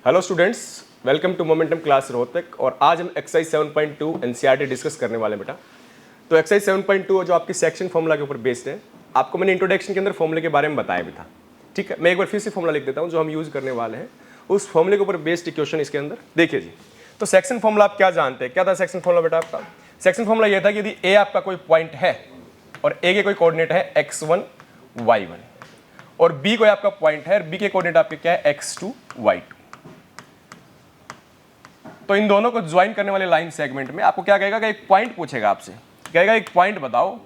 Hello students, welcome to Momentum class Rohtak. और आज हम एक्सरसाइज 7.2 एनसीईआरटी डिस्कस करने वाले हैं बेटा। तो एक्सरसाइज 7.2 जो आपकी सेक्शन फॉर्मूला के ऊपर बेस्ड है, आपको मैंने इंट्रोडक्शन के अंदर फॉर्मूले के बारे में बताया भी था। ठीक है, मैं एक बार फिर से फॉर्मूला लिख देता हूँ जो हम यूज़ करने वाले हैं। उस फॉर्मूले के ऊपर बेस्ड इक्वेशन इसके अंदर देखिए जी। तो सेक्शन फॉर्मूला आप क्या जानते हैं? क्या था सेक्शन फॉर्मूला बेटा आपका? सेक्शन फॉर्मूला यह था कि यदि ए आपका कोई पॉइंट है और ए के कोई कोऑर्डिनेट है x1 y1 और बी कोई आपका पॉइंट है और बी के कोऑर्डिनेट आपके क्या है x2 y2, तो इन दोनों को ज्वाइन करने वाले लाइन सेगमेंट में आपको क्या कहेगा कि एक पॉइंट पूछेगा आपसे, कहेगा एक पॉइंट बताओ,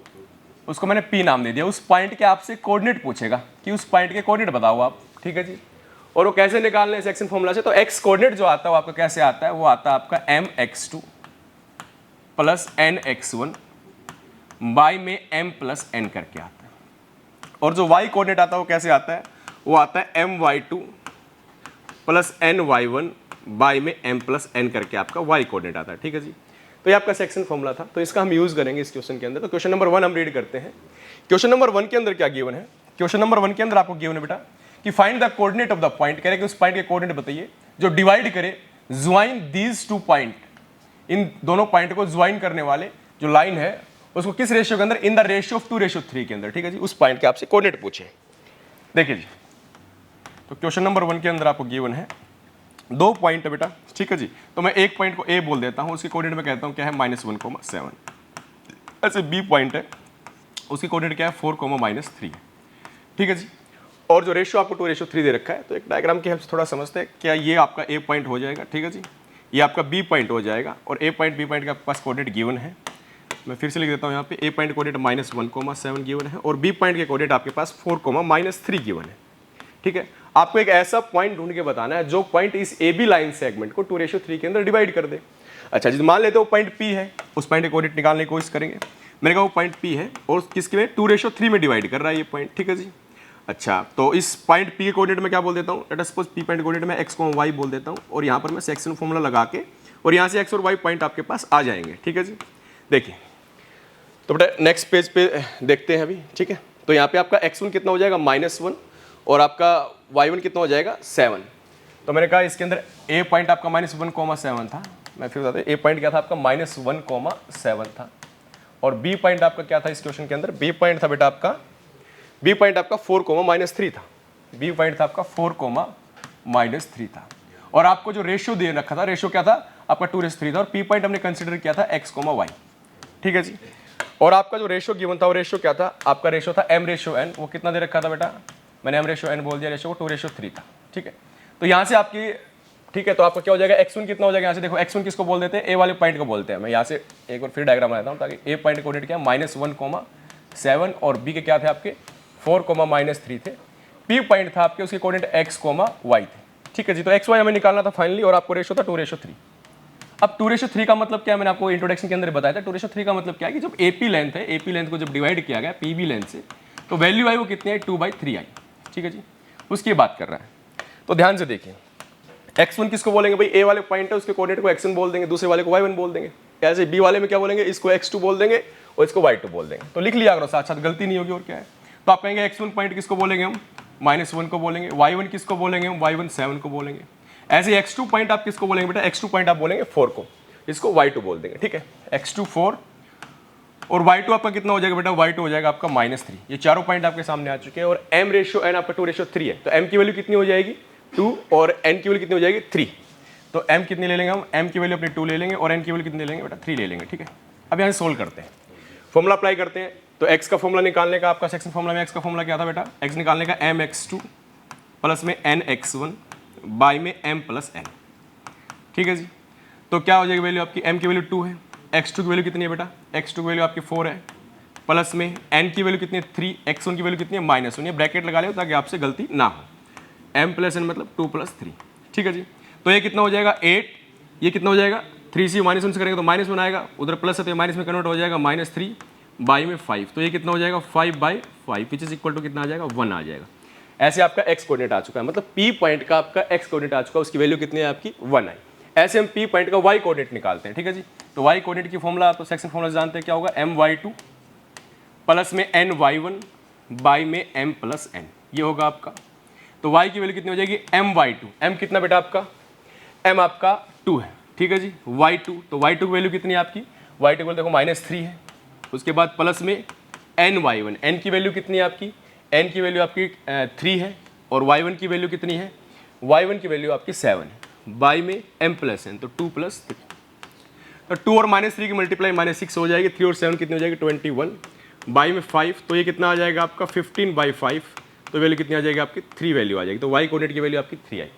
उसको मैंने पी नाम दे दिया। उस पॉइंट के आपसे कोऑर्डिनेट पूछेगा कि उस पॉइंट के कोऑर्डिनेट बताओ आप। ठीक है जी। और वो कैसे निकालने हैं सेक्शन फॉर्मूला से? तो एक्स कोऑर्डिनेट जो आता है वो आपका कैसे आता है? वो आता है आपका mx2 प्लस nx1 बाई में m प्लस n करके आता है। और जो y कोऑर्डिनेट आता है वो कैसे आता है? वो आता है my2 प्लस ny1 बाई में m प्लस n करके आपका y कोऑर्डिनेट आता है। ठीक है जी। तो ये आपका सेक्शन फॉर्मूला था, तो इसका हम यूज करेंगे इस क्वेश्चन के अंदर। तो क्वेश्चन नंबर 1 हम रीड करते हैं। क्वेश्चन नंबर 1 के अंदर क्या गिवन है? क्वेश्चन नंबर 1 के अंदर आपको गिवन है बेटा कि find the coordinate of the point. कह रहे कि उस पॉइंट के कोऑर्डिनेट बताइए जो डिवाइड करे ज्वाइन दीज टू पॉइंट, इन दोनों पॉइंट को ज्वाइन करने वाले जो लाइन है उसको किस रेशियो के अंदर? इन द रेशियो ऑफ 2:3 के अंदर। ठीक है जी। उस पॉइंट के आपसे कोऑर्डिनेट पूछे। देखिए जी, तो क्वेश्चन नंबर 1 के अंदर आपको गिवन है दो पॉइंट है बेटा। ठीक है जी। तो मैं एक पॉइंट को ए बोल देता हूं, उसके कोऑर्डिनेट में कहता हूं क्या है? -1,7। ऐसे बी पॉइंट है, उसकी कोऑर्डिनेट क्या है? 4,-3 है। ठीक है जी। और जो रेशियो आपको 2:3 दे रखा है, तो एक डायग्राम की हेल्प से थोड़ा समझते हैं। क्या ये आपका ए पॉइंट हो जाएगा? ठीक है जी। ये आपका बी पॉइंट हो जाएगा और ए पॉइंट बी पॉइंट के आपके पास कोऑर्डिनेट गिवन है। मैं फिर से लिख देता हूँ यहाँ पे, ए पॉइंट कोऑर्डिनेट -1,7 गिवन है और बी पॉइंट के कोऑर्डिनेट आपके पास 4,-3 गिवन है। ठीक है। आपको एक ऐसा पॉइंट ढूंढ के बताना है जो पॉइंट इस ए बी लाइन सेगमेंट को 2:3 के अंदर डिवाइड कर दे। अच्छा जी, मान लेते हो पॉइंट पी है, उस पॉइंट के कोऑर्डिनेट निकालने की कोशिश करेंगे। मैंने कहा वो पॉइंट पी है और किसके में? 2:3 में डिवाइड कर रहा है ये पॉइंट। ठीक है जी। अच्छा, तो इस पॉइंट पी के कोऑर्डिनेट में क्या बोल देता हूँ? Let us suppose P point coordinate में x, y बोल देता हूँ और यहाँ पर मैं सेक्शन फॉर्मूला लगा के और यहाँ से x और y पॉइंट आपके पास आ जाएंगे। ठीक है जी। देखिए, तो बेटा नेक्स्ट पेज पे देखते हैं अभी। ठीक है। तो यहाँ पे आपका x1 कितना हो जाएगा? -1 और आपका y1 कितना हो जाएगा? 7। तो मैंने कहा इसके अंदर a पॉइंट आपका -1,7 था। मैं फिर बताता हूँ, a पॉइंट क्या था आपका? -1,7 था। और b पॉइंट आपका क्या था इस क्वेश्चन के अंदर? b पॉइंट था बेटा आपका, b पॉइंट आपका 4,-3 था। b पॉइंट था आपका 4,-3 था। और आपको जो रेशियो दे रखा था, रेशियो क्या था आपका? 2:3 था। और p पॉइंट हमने कंसिडर किया था x, y। ठीक है जी। और आपका जो रेशियो गिवन था वो रेशियो क्या था? आपका रेशियो था m/n। वो कितना दे रखा था बेटा? मैंने m/n बोल दिया, रेशियो को 2:3 था। ठीक है। तो यहाँ से आपकी, ठीक है, तो आपका क्या हो जाएगा? x1 कितना हो जाएगा? यहाँ से देखो, x1 किसको बोल देते हैं? ए वाले पॉइंट को बोलते हैं। मैं यहाँ से एक बार फिर डायग्राम बनाता हूँ ताकि ए पॉइंट कोऑर्डिनेट क्या है? -1,7 और बी के क्या थे आपके? 4,-3 थे। पी पॉइंट था आपके, उसके कोऑर्डिनेट x, y थे। ठीक है जी। तो x, y हमें निकालना था फाइनली और आपको रेशियो था 2:3। अब 2:3 का मतलब क्या है? मैंने आपको इंट्रोडक्शन के अंदर बताया था। 2:3 का मतलब क्या है कि जब AP लेंथ है, AP लेंथ को जब डिवाइड किया गया PB लेंथ से, तो वैल्यू आई वो कितनी है? 2/3 आई। ठीक है जी। उसकी बात कर रहा है। तो ध्यान से देखिए, x1 किसको बोलेंगे भाई? ए वाले पॉइंट है, उसके कोऑर्डिनेट को x1 बोल देंगे, दूसरे वाले को y1 बोल देंगे। ऐसे बी वाले में क्या बोलेंगे? इसको x2 बोल देंगे और इसको y2 बोल देंगे। तो लिख लिया करो, साथ साथ गलती नहीं होगी। और क्या है? तो आप कहेंगे x1 पॉइंट किसको बोलेंगे? हम -1 को बोलेंगे। y1 किसको बोलेंगे? हम y1 7 को बोलेंगे। ऐसे x2 पॉइंट आप किसको बोलेंगे बेटा? x2 पॉइंट आप बोलेंगे 4 को, इसको y2 बोल देंगे। ठीक है। x2 4 और y2 आपका कितना हो जाएगा बेटा? y2 हो जाएगा आपका -3। ये चारों पॉइंट आपके सामने आ चुके हैं। और m/n आपका 2:3 है, तो m की वैल्यू कितनी हो जाएगी? 2 और n की वैल्यू कितनी हो जाएगी? 3। तो m कितनी ले लेंगे हम? m की वैल्यू अपनी 2 ले लेंगे और n की वैल्यू कितनी ले लेंगे बेटा? 3 ले लेंगे। ठीक है। अब यहाँ से सोल्व करते हैं, फॉर्मूला अप्लाई करते हैं। तो x का फॉर्मूला निकालने का, आपका सेक्शन फॉर्मूला में x का फॉर्मूला क्या था बेटा? x निकालने का mx2 प्लस में nx1 बाई में m प्लस n। ठीक है जी। तो क्या हो जाएगी वैल्यू आपकी? m की वैल्यू 2 है, x2 की वैल्यू कितनी है बेटा? x2 की वैल्यू आपकी 4 है, प्लस में n की वैल्यू कितनी है? 3, x1 की वैल्यू कितनी है? -1। ये ब्रैकेट लगा ले ताकि आपसे गलती ना हो। m प्लस n मतलब 2 + 3। ठीक है जी। तो ये कितना हो जाएगा? 8। ये कितना हो जाएगा? 3 से -1 से करेंगे तो -1 आएगा, उधर प्लस है तो माइनस में कन्वर्ट हो जाएगा, -3 बाई में 5। तो ये कितना हो जाएगा? 5/5 विच इज इक्वल टू कितना आ जाएगा? 1 आ जाएगा। ऐसे आपका x कोऑर्डिनेट आ चुका है, मतलब p पॉइंट का आपका x कोऑर्डिनेट आ चुका है, उसकी वैल्यू कितनी है आपकी? 1 आई। ऐसे हम p पॉइंट का y कोऑर्डिनेट निकालते हैं। ठीक है जी। तो y कोऑर्डिनेट की फॉर्मूला आप तो सेक्शन फॉर्मूला जानते हैं, क्या होगा? my2 प्लस में ny1 बाई में m प्लस n, ये होगा आपका। तो y की वैल्यू कितनी हो जाएगी? my2। m कितना बेटा आपका? m आपका 2 है, ठीक है जी, y2, तो y2 की वैल्यू कितनी है आपकी, y2 की वैल्यू देखो -3 है, उसके बाद प्लस में ny1, n की वैल्यू कितनी है आपकी, n की वैल्यू आपकी 3 है, और y1 की वैल्यू कितनी है, y1 की वैल्यू आपकी 7 है, बाई में m प्लस n, तो 2 + 3, तो 2 और -3 की मल्टीप्लाई -6 हो जाएगी, 3 और 7 कितनी हो जाएगी 21, बाई में 5, तो ये कितना आ जाएगा आपका 15/5, तो वैल्यू कितनी आ जाएगी आपकी 3 वैल्यू आ जाएगी, तो y कोऑर्डिनेट की वैल्यू आपकी 3 आई।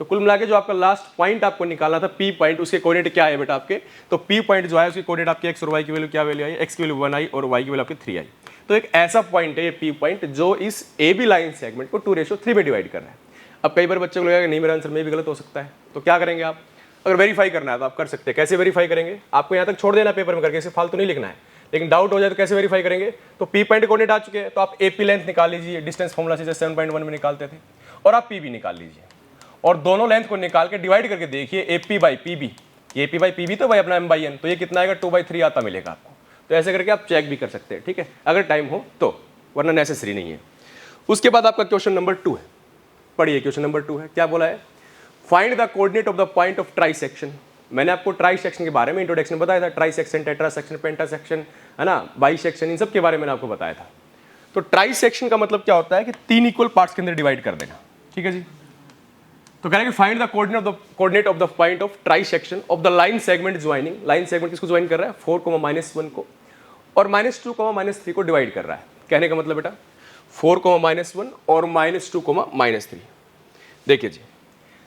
तो कुल मिला के जो आपका लास्ट पॉइंट आपको निकालना था P पॉइंट, उसके कोऑर्डिनेट क्या है बेटा आपके, तो P पॉइंट जो है उसकी कोऑर्डिनेट आपके x और y की वैल्यू क्या वैल्यू आई, x की वैल्यू 1 आई और y की वैल्यू आपकी 3 आई। तो एक ऐसा पॉइंट है ये P पॉइंट जो इस AB लाइन सेगमेंट को 2:3 में डिवाइड कर रहा है। अब कई बार बच्चों को लगेगा नहीं मेरा आंसर में भी गलत हो सकता है, तो क्या करेंगे आप, अगर वेरीफाई करना है तो आप कर सकते हैं। कैसे वेरीफाई करेंगे, आपको यहाँ तक छोड़ देना पेपर में करके, इसे फालतू नहीं लिखना है, लेकिन डाउट हो जाए तो कैसे वेरीफाई करेंगे, तो P पॉइंट कोऑर्डिनेट आ चुके हैं, तो आप AP लेंथ निकाल लीजिए, डिस्टेंस फॉर्मूला से 7.1 में निकालते थे, और आप PB निकाल लीजिए, और दोनों लेंथ को निकाल के डिवाइड करके देखिए AP/PB, ये AP/PB तो भाई अपना m/n, तो ये कितना आएगा 2/3 आता मिलेगा आपको। तो ऐसे करके आप चेक भी कर सकते हैं, ठीक है, अगर टाइम हो तो, वरना नेसेसरी नहीं है। उसके बाद आपका क्वेश्चन नंबर 2 है, पढ़िए क्वेश्चन नंबर 2 है, क्या बोला है, find the coordinate of the point of try section. मैंने आपको ट्राई सेक्शन के बारे में इंट्रोडक्शन बताया था, ट्राई सेक्शन, टेट्रा सेक्शन, पेंटा सेक्शन, है ना, बाई सेक्शन, इन सब के बारे में आपको बताया था। तो ट्राई सेक्शन का मतलब क्या होता है कि 3 इक्वल पार्ट्स के अंदर डिवाइड कर देना, ठीक है जी। तो कह रहे हैं कि find the coordinate of the point of try section of the line segment joining, line segment किसको ज्वाइन कर रहा है, 4, -1 को, और -2, -3 को डिवाइड कर रहा है। कहने का मतलब बेटा 4, -1 और -2, -3। देखिए जी,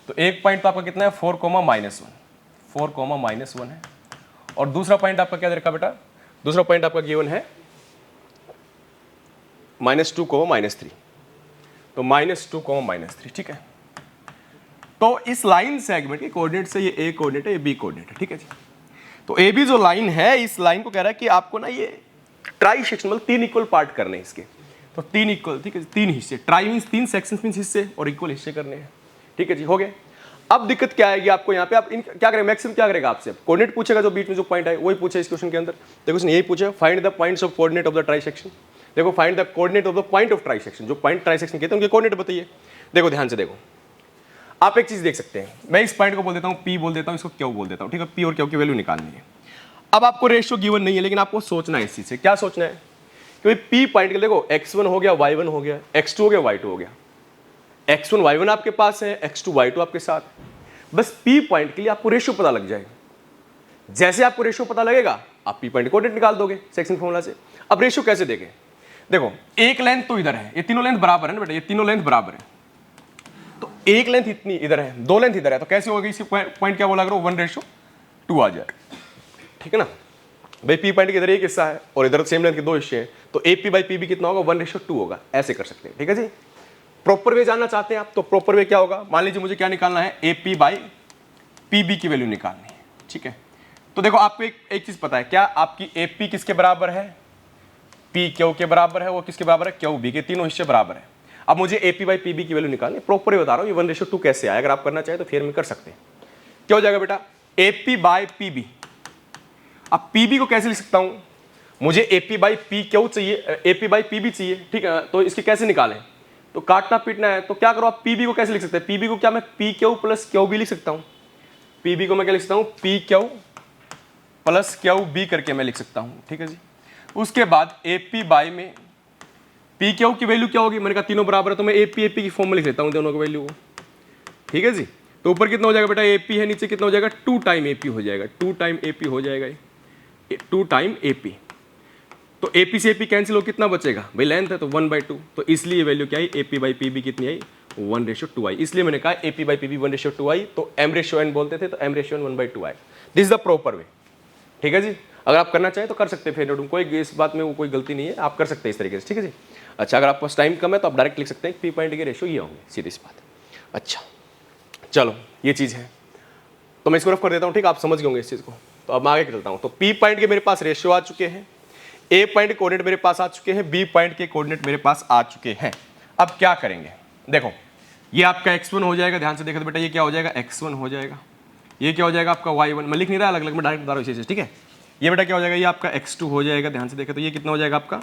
तो एक पॉइंट तो आपका कितना है 4, -1, 4, -1 है, और दूसरा पॉइंट आपका क्या रखा बेटा, दूसरा पॉइंट आपका गिवन है -2, -3, तो -2, -3, ठीक है। तो इस लाइन सेगमेंट के कोऑर्डिनेट से ये ए कोऑर्डिनेट है, ये बी कोऑर्डिनेट है, ठीक है जी। तो ए बी जो लाइन है, इस लाइन को कह रहा है कि आपको ना ये ट्राई सेक्शन मतलब 3 इक्वल पार्ट करने हैं इसके, तो 3 इक्वल, ठीक है, 3 हिस्से, ट्राई मींस 3 सेक्शंस मींस हिस्से, और इक्वल हिस्से करने हैं, ठीक है जी, हो गए। अब दिक्कत क्या आएगी आपको यहाँ पे, आप इन क्या करेंगे, मैक्सिमम क्या करेगा आपसे, कोऑर्डिनेट पूछेगा, जो बीच में जो पॉइंट है वही पूछे इस क्वेश्चन के अंदर। देखो उसने यही पूछा, find the points of coordinate of the trisection. देखो find the coordinate of the point of trisection, जो पॉइंट ट्राई सेक्शन कहते हैं उनके कोऑर्डिनेट बताइए। देखो ध्यान से देखो, आप एक चीज देख सकते हैं, मैं इस पॉइंट को बोल देता हूँ P बोल देता हूँ, इसको क्यू बोल देता हूँ, ठीक है, P और क्यू की वैल्यू निकालनी है। अब आपको रेशियो गिवन नहीं है, लेकिन आपको सोचना है इस चीज से, क्या सोचना है कि भाई P पॉइंट के देखो x1 हो गया, y1 हो गया, x2 हो गया, y2 हो गया, x1 y1 आपके पास है, x2 y2 आपके साथ, बस P पॉइंट के लिए आपको रेशियो पता लग जाएगा। जैसे आपको रेशियो पता लगेगा आप P पॉइंट कोऑर्डिनेट निकाल दोगे सेक्शन फॉर्मूला से। अब रेशियो कैसे देंगे, देखो एक लेंथ तो इधर है, ये तीनों लेंथ बराबर है ना बेटा, ये तीनों लेंथ बराबर है, तो एक लेंथ इतनी इधर है, 2 लेंथ इधर है, तो कैसे होगी, इसी पॉइंट क्या बोला करो 1:2 आ जाए, ठीक है ना भाई। P पॉइंट के इधर एक हिस्सा है और इधर सेम लेंथ के 2 हिस्से हैं, तो AP/PB कितना होगा 1:2 होगा, ऐसे कर सकते हैं, ठीक है जी। प्रॉपर वे जानना चाहते हैं आप, तो प्रॉपर वे क्या होगा, मान लीजिए मुझे क्या निकालना है, AP/PB की वैल्यू निकालनी है, ठीक है। तो देखो आपको एक चीज पता है क्या, आपकी AP किसके बराबर है, P Q के बराबर है, वो किसके बराबर है, QB के, तीनों हिस्से बराबर है। अब मुझे AP/PB की वैल्यू निकालनी, प्रॉपर वे बता रहा हूँ, ये 1:2 कैसे आया, अगर आप करना चाहे तो फिर में कर सकते हैं। क्या हो जाएगा बेटा, AP/PB। अब PB को कैसे लिख सकता हूं, मुझे AP/PQ चाहिए, AP/PB चाहिए, ठीक है, तो इसके कैसे निकालें, तो काटना पीटना है, तो क्या करो आप PB को कैसे लिख सकते हैं, PB को क्या मैं PQ + QB लिख सकता हूं, PB को मैं क्या लिख सकता हूं, PQ + QB करके मैं लिख सकता हूं, ठीक है जी। उसके बाद AP/ में PQ की वैल्यू क्या होगी, मैंने कहा तीनों बराबर है, तो मैं AP की फॉर्म में लिख लेता हूं दोनों की वैल्यू को, ठीक है जी। तो ऊपर कितना हो जाएगा बेटा AP है, नीचे कितना हो जाएगा 2 टाइम AP हो जाएगा, 2 टाइम AP हो जाएगा, 2 टाइम AP। तो AP से AP कैंसिल हो, कितना बचेगा भाई, लेंथ है तो 1/2, तो इसलिए वैल्यू क्या आई, AP/PB कितनी आई 1:2 आई, इसलिए मैंने कहा AP/PB 1:2 आई, तो M/N बोलते थे, तो M/N 1/2 I. This is the proper way, ठीक है जी। अगर आप करना चाहें तो कर सकते हैं, फिर कोई इस बात में कोई गलती नहीं है, आप कर सकते हैं इस तरीके से, ठीक है जी। अच्छा, अगर आपके पास टाइम कम है तो आप डायरेक्ट लिख सकते हैं P पॉइंट के रेशियो ये होंगे, सीधी सी बात। अच्छा चलो, ये चीज़ है, तो मैं इसको रफ कर देता हूँ, ठीक है, आप समझ गए होंगे इस चीज़ को। तो अब मैं आगे चलता हूँ, तो P पॉइंट के मेरे पास रेशियो आ चुके हैं, A पॉइंट के कोऑर्डिनेट मेरे पास आ चुके हैं, B पॉइंट के कोऑर्डिनेट मेरे पास आ चुके हैं। अब क्या करेंगे, देखो ये आपका x1 हो जाएगा, ध्यान से देखो तो बेटा ये क्या हो जाएगा, x1 हो जाएगा, ये क्या हो जाएगा आपका y1, मैं लिख नहीं रहा अलग अलग, मैं डायरेक्ट बता रहा हूँ इसी से, ठीक है। ये बेटा क्या हो जाएगा, ये आपका x2 हो जाएगा, ध्यान से देखें तो ये कितना हो जाएगा आपका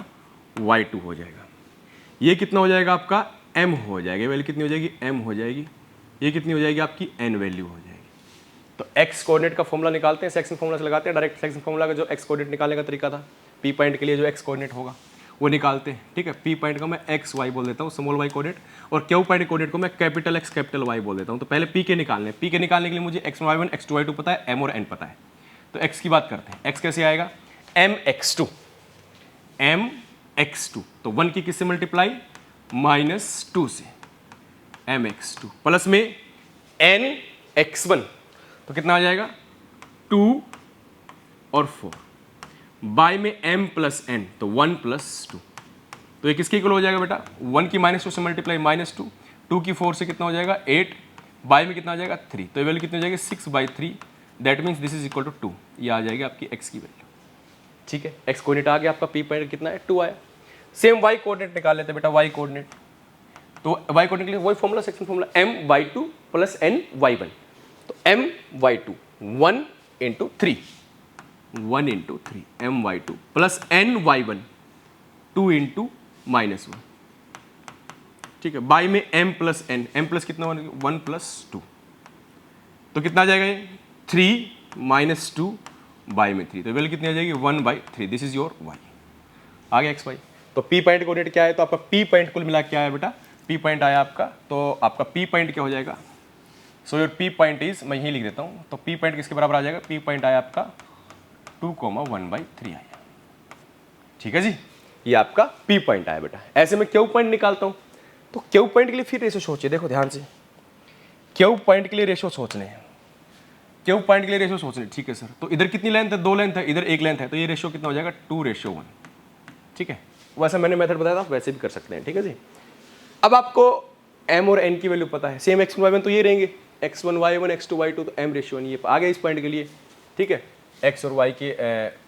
y2 हो जाएगा, ये कितना हो जाएगा आपका m हो जाएगा, वैल्यू कितनी हो जाएगी m हो जाएगी, ये कितनी हो जाएगी आपकी n वैल्यू हो जाएगी, तो एक्स कोऑर्डिनेट का फॉर्मूला निकालते हैं, सेक्शन फॉर्मूला से लगाते हैं डायरेक्ट। सेक्शन फॉर्मूला का जो एक्स कोऑर्डिनेट निकालने का तरीका था, पी पॉइंट के लिए जो एक्स कोऑर्डिनेट होगा वो निकालते हैं, ठीक है। पी पॉइंट को मैं एक्स वाई बोल देता हूँ, स्मॉल वाई कोऑर्डिनेट, और क्यू पॉइंट कोऑर्डिनेट को मैं कैपिटल एक्स कैपिटल वाई बोल देता हूँ। तो पहले पी के निकालने, पी के निकालने के लिए मुझे x y one x two y two पता है, एम और एन पता है। तो एक्स की बात करते हैं, एक्स कैसे आएगा, m x two, m x two, तो 1 की किससे मल्टीप्लाई, -2 से, एम एक्स टू प्लस में एन एक्स वन, तो कितना आ जाएगा 2 और 4, बाय में m प्लस n, तो 1 + 2, तो ये किसके इक्वल हो जाएगा बेटा, 1 की -2 से मल्टीप्लाई -2, 2 की 4 से कितना हो जाएगा 8, बाय में कितना आ जाएगा 3, तो ये वैल्यू कितनी हो जाएगी 6/3, that means this is equal to 2, ये आ जाएगी आपकी x की वैल्यू, ठीक है। x कोऑर्डिनेट आ गया आपका, p पॉइंट कितना है 2 आया। सेम y कोऑर्डिनेट निकाल लेते हैं बेटा, y कोऑर्डिनेट, तो y कोऑर्डिनेट के लिए वही formula, section formula, m/2 + n/y1, तो m/2 1 × 3, 1 × 3 m/2 प्लस n/y1 2 × -1, ठीक है। बाय में m plus n, m plus कितना 1 + 2, तो कितना आ जाएगा ये 3 - 2 बाय में 3, तो वैल्यू कितनी आ जाएगी 1/3, दिस इज योर y, आ गया x y। तो p पॉइंट कोऑर्डिनेट क्या है, तो आपका p पॉइंट कुल मिला क्या है बेटा, p पॉइंट आया आपका, तो आपका p पॉइंट क्या हो जाएगा, so your p point is, मैं यही लिख देता हूँ, तो p पॉइंट किसके बराबर आ जाएगा, p पॉइंट आया आपका 2,1/3 आया, ठीक है जी, ये आपका p पॉइंट आया बेटा। ऐसे में q पॉइंट निकालता हूँ, तो q पॉइंट के लिए फिर रेशो सोचिए, देखो ध्यान से, q पॉइंट के लिए रेशो सोचने हैं, q पॉइंट के लिए रेशो सोचने, ठीक है सर। तो इधर कितनी लेंथ है, 2 लेंथ है, इधर 1 लेंथ है, तो ये रेशो कितना हो जाएगा 2:1, ठीक है। वैसे मैंने मेथड बताया था, आप वैसे भी कर सकते हैं, ठीक है जी। अब आपको m और n की वैल्यू पता है, सेम x1 y1 तो ये रहेंगे, x1 y1 x2 y2, तो m/1 ये आ गया इस पॉइंट के लिए, ठीक है। x और y के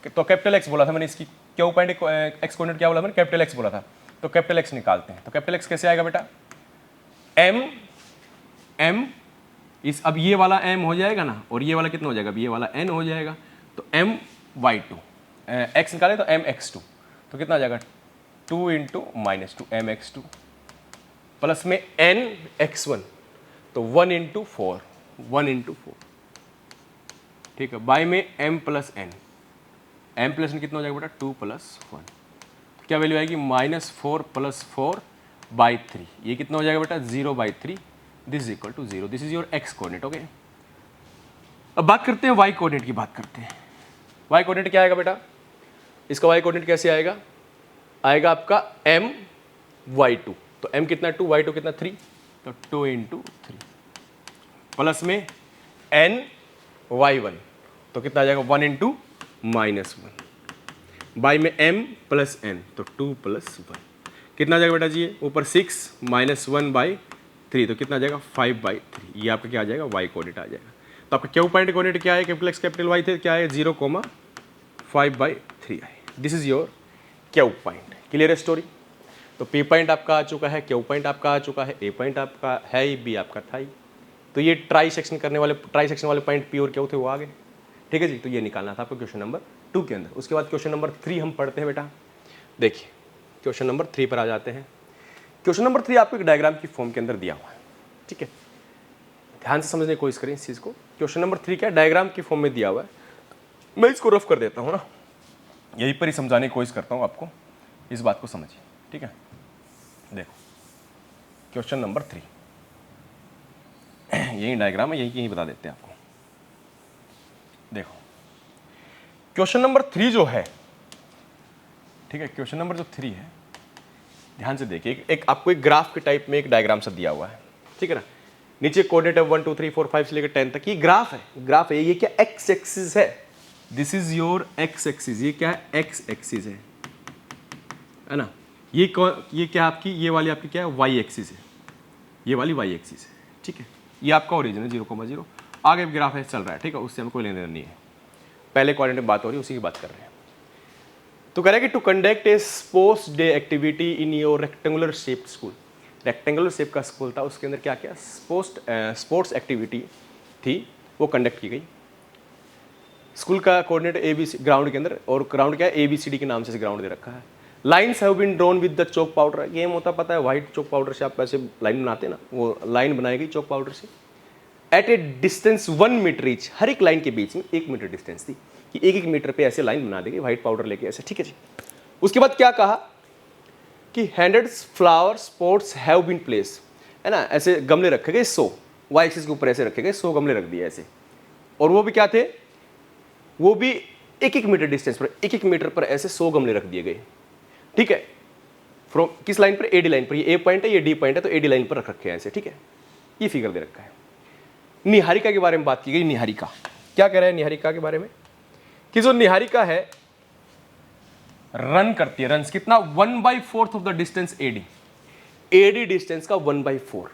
तो कैपिटल x बोला था मैंने, इसकी क्यू पॉइंट x कोऑर्डिनेट क्या बोला मैंने, कैपिटल x बोला था, तो कैपिटल x निकालते हैं। तो कैपिटल x कैसे आएगा बेटा, m इस, अब ये वाला m हो जाएगा ना, और ये वाला कितना हो जाएगा, अब ये वाला n हो जाएगा, तो m/2 x निकाले तो m/2, तो कितना आ जाएगा 2 × -2 m/2 प्लस में n/1, तो 1 × 4, 1 × 4, ठीक है, बाय में m plus n, m plus n कितना हो जाएगा बेटा 2 + 1, क्या वैल्यू आएगी -4 + 4/3, ये कितना हो जाएगा बेटा 0/3, this is equal to 0, this is your x coordinate, okay. अब बात करते हैं y कोऑर्डिनेट की, बात करते हैं y कोऑर्डिनेट क्या आएगा बेटा, इसका y कोऑर्डिनेट कैसे आएगा, आएगा आपका m/2, तो m कितना 2, y2 कितना 3, तो 2 × 3 प्लस में n/y1, तो कितना आ जाएगा 1 × -1, बाय में m प्लस n, तो 2 + 1, कितना आ जाएगा बेटा जी, ऊपर 6 - 1/3, तो कितना आ जाएगा 5/3, ये आपका क्या आ जाएगा y कोऑर्डिनेट आ जाएगा। तो आपका क्यू पॉइंट कोऑर्डिनेट क्या है, कैपिटल x कैपिटल y थे, क्या है 0,5/3 आए, this is your Q point, clear है स्टोरी। तो p पॉइंट आपका आ चुका है, क्यू पॉइंट आपका आ चुका है, a पॉइंट आपका है ही, b आपका था ही, तो ये ट्राई सेक्शन वाले पॉइंट p और क्यू थे वो आ गए, ठीक है जी। तो ये निकालना था आपको क्वेश्चन नंबर 2 के अंदर। उसके बाद क्वेश्चन नंबर 3 हम पढ़ते हैं बेटा, देखिए क्वेश्चन नंबर 3 पर आ जाते हैं। क्वेश्चन नंबर 3 आपको एक डायग्राम की फॉर्म के अंदर दिया हुआ है, ठीक है, ध्यान से समझने की कोशिश करें इस चीज़ को। क्वेश्चन नंबर 3 क्या है, डायग्राम की फॉर्म में दिया हुआ है, मैं इसको रफ कर देता हूँ ना, यहीं पर ही समझाने की कोशिश करता हूँ आपको, इस बात को समझिए, ठीक है। देखो क्वेश्चन नंबर 3, यही डायग्राम है, यही बता देते हैं आपको। देखो क्वेश्चन नंबर 3 जो है, ठीक है, क्वेश्चन नंबर जो 3 है, ध्यान से देखिए, एक आपको एक ग्राफ के टाइप में एक डायग्राम सा दिया हुआ है, ठीक है ना, नीचे कोऑर्डिनेट है 1 2 3 4 5 से लेकर 10 तक, ये ग्राफ है, ये क्या एक्स एक्सिस है, this is your x axis, ये क्या है एक्स एक्सिस है ना, ये क्या आपकी, ये वाली आपकी क्या है वाई एक्सिस है, ये वाली वाई एक्सिस है, ठीक है, ये आपका ओरिजिन है 0,0, आगे ग्राफ है चल रहा है, ठीक है, उससे हमें कोई लेना नहीं है, पहले कोऑर्डिनेट में बात हो रही है, उसी की बात कर रहे हैं। तो कह रहा है कि to conduct a sports day activity in your rectangular shaped school, rectangular shape का स्कूल था, उसके अंदर क्या क्या स्पोर्ट्स एक्टिविटी थी वो कंडक्ट की गई। स्कूल का कोऑर्डिनेट ABC ग्राउंड के अंदर, और ग्राउंड क्या है ABCD के नाम से ग्राउंड दे रखा है। Lines have been drawn with the chalk powder, game होता पता है, व्हाइट चौक पाउडर से आप ऐसे लाइन बनाते हैं ना, वो लाइन बनाई गई चौक पाउडर से। At a distance 1 metre each, हर एक लाइन के बीच में 1 मीटर डिस्टेंस थी कि 1-1 मीटर पे ऐसे लाइन बना देंगे व्हाइट पाउडर लेके ऐसे, ठीक है जी। उसके बाद क्या कहा कि hundreds flowers pots have been place, है ना, ऐसे गमले रखे गए 100, वाई एक्सिस के ऊपर ऐसे रखे गए 100 गमले रख दिए ऐसे, और वो भी क्या थे, वो भी 1-1 मीटर डिस्टेंस पर 1-1 मीटर पर ऐसे 100 गमले रख दिए गए, ठीक है। फ्रॉम किस लाइन पर, एडी लाइन पर, ये ए पॉइंट है ये डी पॉइंट है, तो एडी लाइन पर रख रखे हैं ऐसे, ठीक है। ये फिगर दे रखा है। निहारिका के बारे में बात की गई। निहारिका क्या कह रहा है निहारिका के बारे में कि जो निहारिका है रन करती है, रन्स कितना 1/4 of the distance AD, AD distance का 1/4।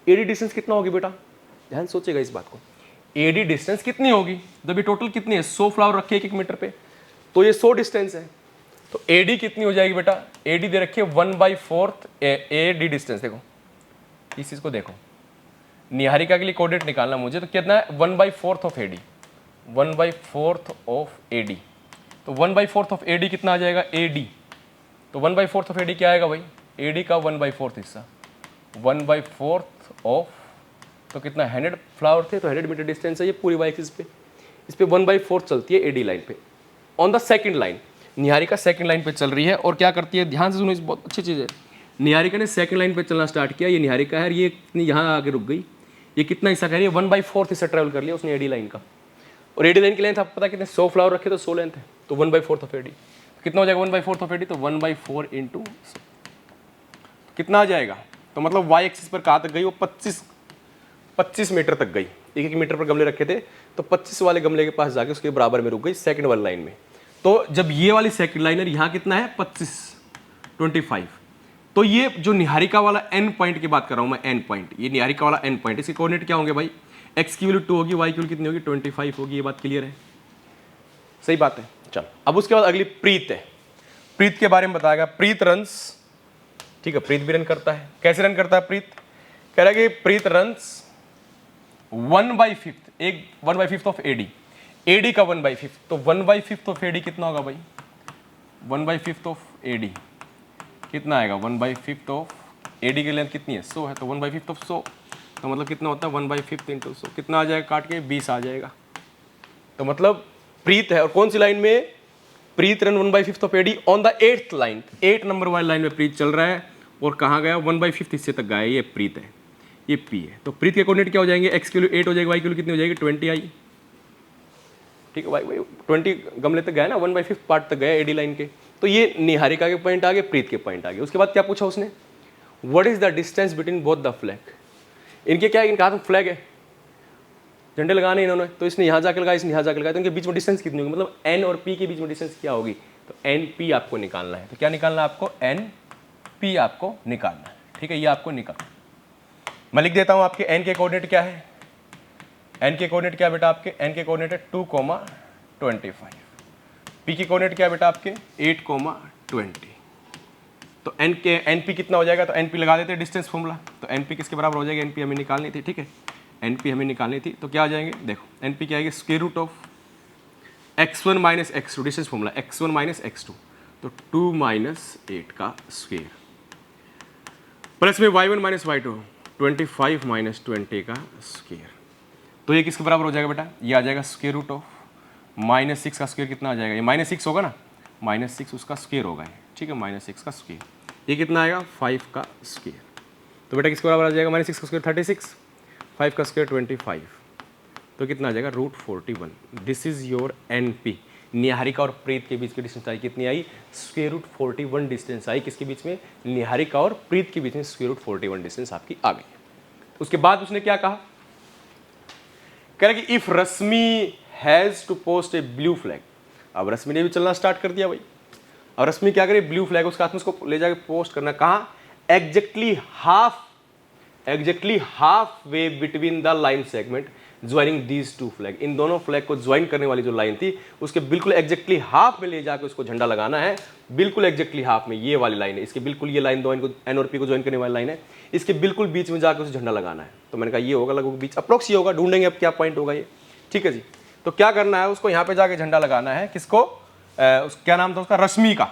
एडी डिस्टेंस कितना होगी बेटा, ध्यान सोचेगा इस बात को, एडी डिस्टेंस कितनी होगी जब ये टोटल कितनी है 100 फ्लावर रखे 1-1 मीटर पे, तो ये 100 डिस्टेंस है, तो एडी कितनी हो जाएगी बेटा, एडी दे रखी है 1/4 एडी डिस्टेंस। देखो इस चीज को देखो, निहारिका के लिए कोऑर्डिनेट निकालना मुझे, तो कितना है 1/4 ऑफ एडी, 1/4 ऑफ एडी, तो 1/4 ऑफ एडी कितना आ जाएगा एडी, तो 1/4 ऑफ एडी क्या आएगा भाई, एडी का 1/4 हिस्सा, 1/4 ऑफ, तो कितना 100 फ्लावर थे, तो 100 मीटर डिस्टेंस है ये पूरी वाई एक्सिस पे, इस पे 1/4 चलती है एडी लाइन पे। On the second line, Niharika second line पे चल रही है और क्या करती है, ध्यान से सुनो, इस बहुत अच्छी चीज़ है। निहारिका ने सेकंड लाइन पे चलना स्टार्ट किया, ये निहारिका है, ये यहाँ आगे रुक गई, ये कितना हिस्सा कह रही है 1/4 हिस्सा ट्रैवल कर लिया उसने एडी लाइन का, और एडी लाइन की लेंथ आपको पता कितने 100 फ्लावर रखे तो 100 लेंथ है, तो 1/4 ऑफ एडी कितना हो जाएगा 1/4 ऑफ एडी, तो 1/4 इंटू कितना आ जाएगा, तो मतलब वाई एक्सिस पर कहाँ तक गई वो 25 मीटर तक गई, 1-1 मीटर पर गमले रखे थे, तो 25 वाले गमले के पास जाके उसके बराबर में रुक गई सेकंड वाली लाइन में। तो जब ये वाली सेकंड लाइनर यहाँ कितना है 25, तो ये जो निहारिका वाला एन पॉइंट की बात कर रहा हूँ मैं, एन पॉइंट, ये निहारिका वाला एन पॉइंट, इसके कोऑर्डिनेट क्या होंगे भाई, एक्स की वैल्यू 2 होगी, वाई की वैल्यू कितनी होगी 25 होगी, ये बात क्लियर है, सही बात है। चल अब उसके बाद अगली प्रीत है, प्रीत के बारे में बताएगा। प्रीत रन्स, ठीक है, प्रीत भी रन करता है, कैसे रन करता है प्रीत, कह रहा है कि प्रीत रन्स 1/5, एक 1/5 ऑफ एडी, एडी का 1/5, तो 1/5 ऑफ एडी कितना होगा भाई, 1/5 ऑफ एडी कितना आएगा, 1/5 ऑफ एडी की लेंथ कितनी है 100 है, तो 1/5 ऑफ 100, तो मतलब कितना होता है 1/5 इंटू 100, कितना आ जाएगा काट के 20 आ जाएगा। तो मतलब प्रीत है, और कौन सी लाइन में, Preet run 1/5 of AD on the 8th line, 8 number वाली लाइन में प्रीत चल रहा है, और कहाँ गया 1/5 हिस्से तक गया, ये प्रीत है, ये पी है। तो प्रीत के कोऑर्डिनेट क्या हो जाएंगे, एक्स की वैल्यू 8 हो जाएगी, वाई की वैल्यू कितनी हो जाएगी 20 आई, ठीक है, वाई 20 गमले तक गया ना, 1/5 पार्ट तक गया एडी लाइन के। तो ये निहारिका के पॉइंट आ गए, प्रीत के पॉइंट आ गए। उसके बाद क्या पूछा उसने, what is the distance between both the flag, इनके क्या है, इनका हाथ में फ्लैग है, झंडे लगाने इन्होंने, तो इसने यहाँ जाकर लगाया, इसने यहाँ जाकर लगाया, तो इनके बीच में डिस्टेंस कितनी होगी, मतलब एन और पी के बीच में डिस्टेंस क्या होगी, तो एन पी आपको निकालना है। तो क्या निकालना है आपको, एन पी आपको निकालना है, ठीक है, ये आपको निकालना है। मैं लिख देता हूँ आपके एन के कोऑर्डिनेट क्या है, एन के कोऑर्डिनेट क्या है बेटा आपके, एन के कोऑर्डिनेट है 2,25, पी के कोऑर्डिनेट क्या है बेटा आपके 8,20, तो एन के एन पी कितना हो जाएगा, तो एन पी लगा देते हैं डिस्टेंस फॉर्मूला, तो एन पी किसके बराबर हो जाएगा, एन पी हमें निकालनी थी, ठीक है, एन पी हमें निकालनी थी, तो क्या आ जाएंगे, देखो एन पी क्या आएगी square root of x1 minus x2, distance formula x1 minus x2, तो 2 माइनस 8 का स्क्वायर, प्लस में y1 माइनस y2, 25 माइनस 20 का स्क्वायर, तो ये किसके बराबर हो जाएगा बेटा, ये आ जाएगा स्क्वायर रूट ऑफ -6 का स्क्वायर कितना आ जाएगा, ये -6 होगा ना, -6 उसका स्क्वायर होगा, ठीक है, -6 का स्क्वायर, ये कितना आएगा 5 का स्क्वायर, तो बेटा किसके बराबर आ जाएगा, -6 का स्क्वायर 36, 5 का स्क्वायर 25, तो कितना आ जाएगा √41। This is your N P. Niharika और प्रीत के बीच की डिस्टेंस आई कितनी आई, √41 डिस्टेंस आई, किसके बीच में, निहारिका और प्रीत के बीच में √41 डिस्टेंस आपकी आ गई। उसके बाद उसने क्या कहा, कह रहा कि if Rashmi has to post a blue flag, अब रश्मि ने भी चलना स्टार्ट कर दिया भाई, और रश्मि क्या करे, ब्लू फ्लैग उसके हाथ में उसको ले जाके पोस्ट करना, कहाँ, exactly half way between the line segment joining these two flag, इन दोनों फ्लैग को ज्वाइन करने वाली जो लाइन थी उसके बिल्कुल एग्जैक्टली हाफ में ले जाकर उसको झंडा लगाना है, बिल्कुल एग्जैक्टली हाफ में, ये वाली लाइन है इसके बिल्कुल, ये लाइन दो एन और पी को ज्वाइन करने वाली लाइन है, इसके बिल्कुल बीच में जाकर उसे झंडा लगाना है। तो मैंने कहा ये होगा लगभग बीच, अप्रोक्स ये होगा, ढूंढेंगे अब क्या पॉइंट होगा ये, ठीक है जी। तो क्या करना है, उसको यहाँ पे जाके झंडा लगाना है, किसको, क्या नाम था उसका, रश्मि का,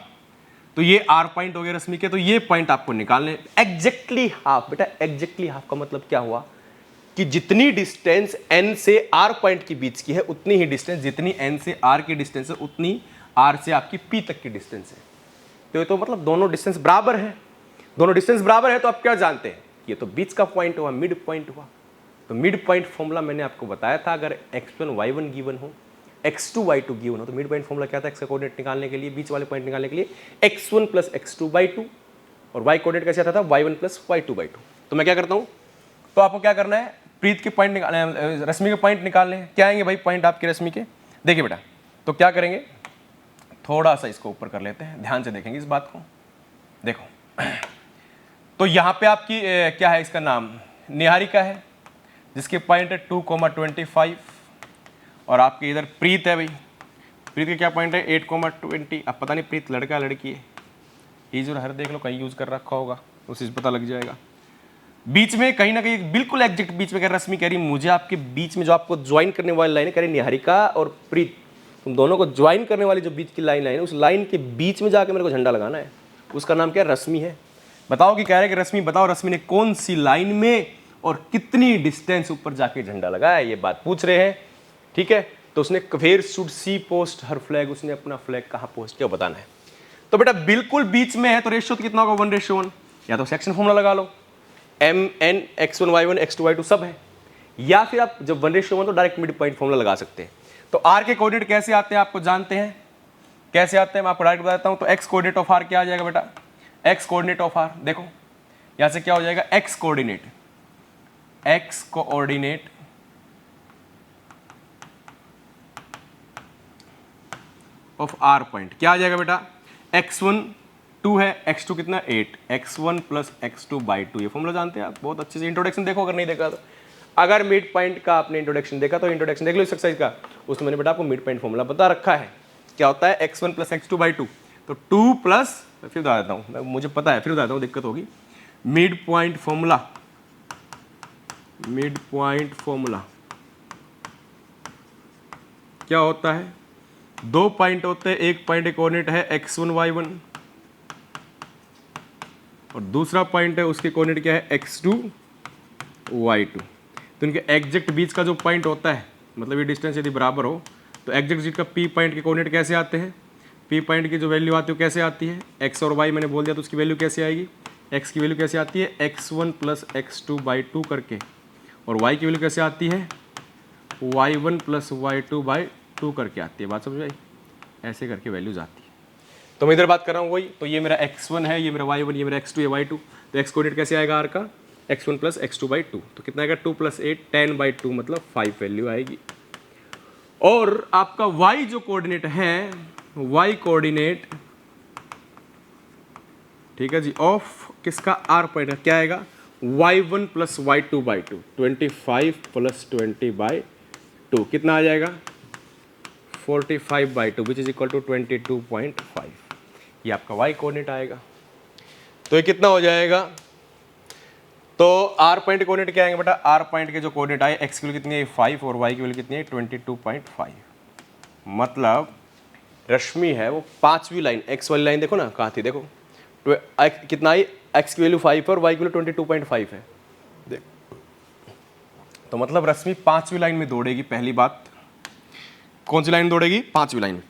तो ये आर पॉइंट हो गया रश्मि के, तो ये पॉइंट आपको निकालने, एग्जैक्टली हाफ, बेटा एग्जैक्टली हाफ का मतलब क्या हुआ, कि जितनी डिस्टेंस n से r पॉइंट के बीच की है उतनी ही डिस्टेंस, जितनी n से r की डिस्टेंस है उतनी r से आपकी p तक की डिस्टेंस है। तो ये तो मतलब दोनों डिस्टेंस बराबर है, दोनों डिस्टेंस बराबर है। तो आप क्या जानते हैं, ये तो बीच का पॉइंट हुआ, मिड पॉइंट हुआ। तो मिड पॉइंट फॉर्मूला मैंने आपको बताया था, अगर x1 y1 गिवन हो, x2 y2 गिवन हो, तो मिड पॉइंट फॉर्मूला क्या था, x का कोऑर्डिनेट निकालने के लिए, बीच वाले पॉइंट निकालने के लिए x1 प्लस x2 y2, और y कोऑर्डिनेट कैसे आता था, y1 प्लस y2 y2। तो मैं क्या करता हूँ, तो आपको क्या करना है, प्रीत के पॉइंट निकालने, रश्मि के पॉइंट निकालने हैं। क्या आएंगे भाई पॉइंट आपके रश्मि के, देखिए बेटा। तो क्या करेंगे, थोड़ा सा इसको ऊपर कर लेते हैं, ध्यान से देखेंगे इस बात को। देखो तो यहाँ पे आपकी क्या है, इसका नाम निहारिका है, जिसके पॉइंट है 2,25, और आपके इधर प्रीत है भाई, प्रीत के क्या पॉइंट है 8,20। अब पता नहीं प्रीत लड़का लड़की है, ईज और हर देख लो, कहीं यूज कर रखा होगा, उसी से पता लग जाएगा। बीच में कहीं ना कहीं बिल्कुल एग्जैक्ट बीच में कह रश्मि कह रही मुझे आपके बीच में जो आपको ज्वाइन करने वाली लाइन है, कह रही निहारिका और प्रीत, तुम दोनों को ज्वाइन करने वाली जो बीच की लाइन है, उस लाइन के बीच में जाके मेरे को झंडा लगाना है। उसका नाम क्या है, रश्मि है। बताओ कि कह रहे हैं कि रश्मि बताओ, रश्मि ने कौन सी लाइन में और कितनी डिस्टेंस ऊपर जाके झंडा लगाया, ये बात पूछ रहे हैं। ठीक है, तो उसने where should she post her flag, उसने अपना फ्लैग कहाँ पोस्ट किया बताना है। तो बेटा बिल्कुल बीच में है, तो रेशियो तो कितना होगा 1:1। या तो सेक्शन फॉर्मूला लगा लो, mn x1 y1 x2 y2 सब है, या फिर आप जब 1:1 तो डायरेक्ट मिड पॉइंट फॉर्मूला लगा सकते हैं। तो r के कोऑर्डिनेट कैसे आते हैं आपको जानते हैं, कैसे आते हैं मैं आपको डायरेक्ट बता देता हूं। तो x कोऑर्डिनेट ऑफ r क्या आ जाएगा बेटा, x कोऑर्डिनेट ऑफ r, देखो यहां से क्या हो जाएगा, x coordinate of r point क्या आ जाएगा बेटा, x1 2 है, x2 कितना 8, x1 प्लस x2 बाई 2। ये फॉर्मूला जानते हैं आप बहुत अच्छे से, इंट्रोडक्शन देखो अगर नहीं देखा तो। अगर मिड पॉइंट का आपने इंट्रोडक्शन देखा तो इंट्रोडक्शन देख लो इस एक्सरसाइज का, उसमें मैंने बेटा आपको मिड पॉइंट फॉर्मूला बता रखा है। क्या होता है, x1 प्लस x2 बाई 2। तो 2 प्लस, फिर बता देता हूँ, मुझे पता है, फिर बता देता हूँ, दिक्कत होगी। Mid point formula, mid point formula क्या होता है, दो पॉइंट होते हैं, एक पॉइंट एक कोऑर्डिनेट है x1 y1, और दूसरा पॉइंट है उसके कोऑर्डिनेट क्या है x2 y2। तो इनके एग्जैक्ट बीच का जो पॉइंट होता है, मतलब ये डिस्टेंस यदि बराबर हो, तो एग्जैक्ट बीच का p पॉइंट के कोऑर्डिनेट कैसे आते हैं, p पॉइंट की जो वैल्यू आती है वो कैसे आती है, x और y मैंने बोल दिया, तो उसकी वैल्यू कैसे आएगी, x की वैल्यू कैसे आती है x1 प्लस x2 बाई 2 करके, और y की वैल्यू कैसे आती है y1 प्लस y2 बाई 2 करके आती है। बात समझ आई, ऐसे करके वैल्यूज आती है। तो मैं इधर बात कर रहा हूँ वही, तो ये मेरा x1 है, ये मेरा y1, ये मेरा x2 है y2। तो x कोऑर्डिनेट कैसे आएगा r का, x1 प्लस x2 बाई 2। तो कितना आएगा 2 प्लस 8 10 बाई 2, मतलब 5 वैल्यू आएगी। और आपका y जो कोऑर्डिनेट है, y कोऑर्डिनेट ठीक है जी, ऑफ किसका, r पॉइंट का क्या आएगा, y1 plus y2 by 2, 25 plus 20 by 2 कितना आ जाएगा 45 by 2 which is equal to 22.5। ये आपका y कोऑर्डिनेट आएगा। तो ये कितना हो जाएगा, तो r पॉइंट कोऑर्डिनेट क्या आएंगे बेटा, r पॉइंट के जो कोऑर्डिनेट आए, x की वैल्यू कितनी है 5 और y की वैल्यू कितनी है 22.5। मतलब रश्मि है वो पांचवी लाइन, x वाली लाइन देखो ना कहाँ थी, देखो कितना आई, x की वैल्यू 5 और y की वैल्यू 22.5 है। देख तो मतलब रश्मि पांचवी लाइन में दौड़ेगी। पहली बात, कौन सी लाइन दौड़ेगी, पांचवी लाइन,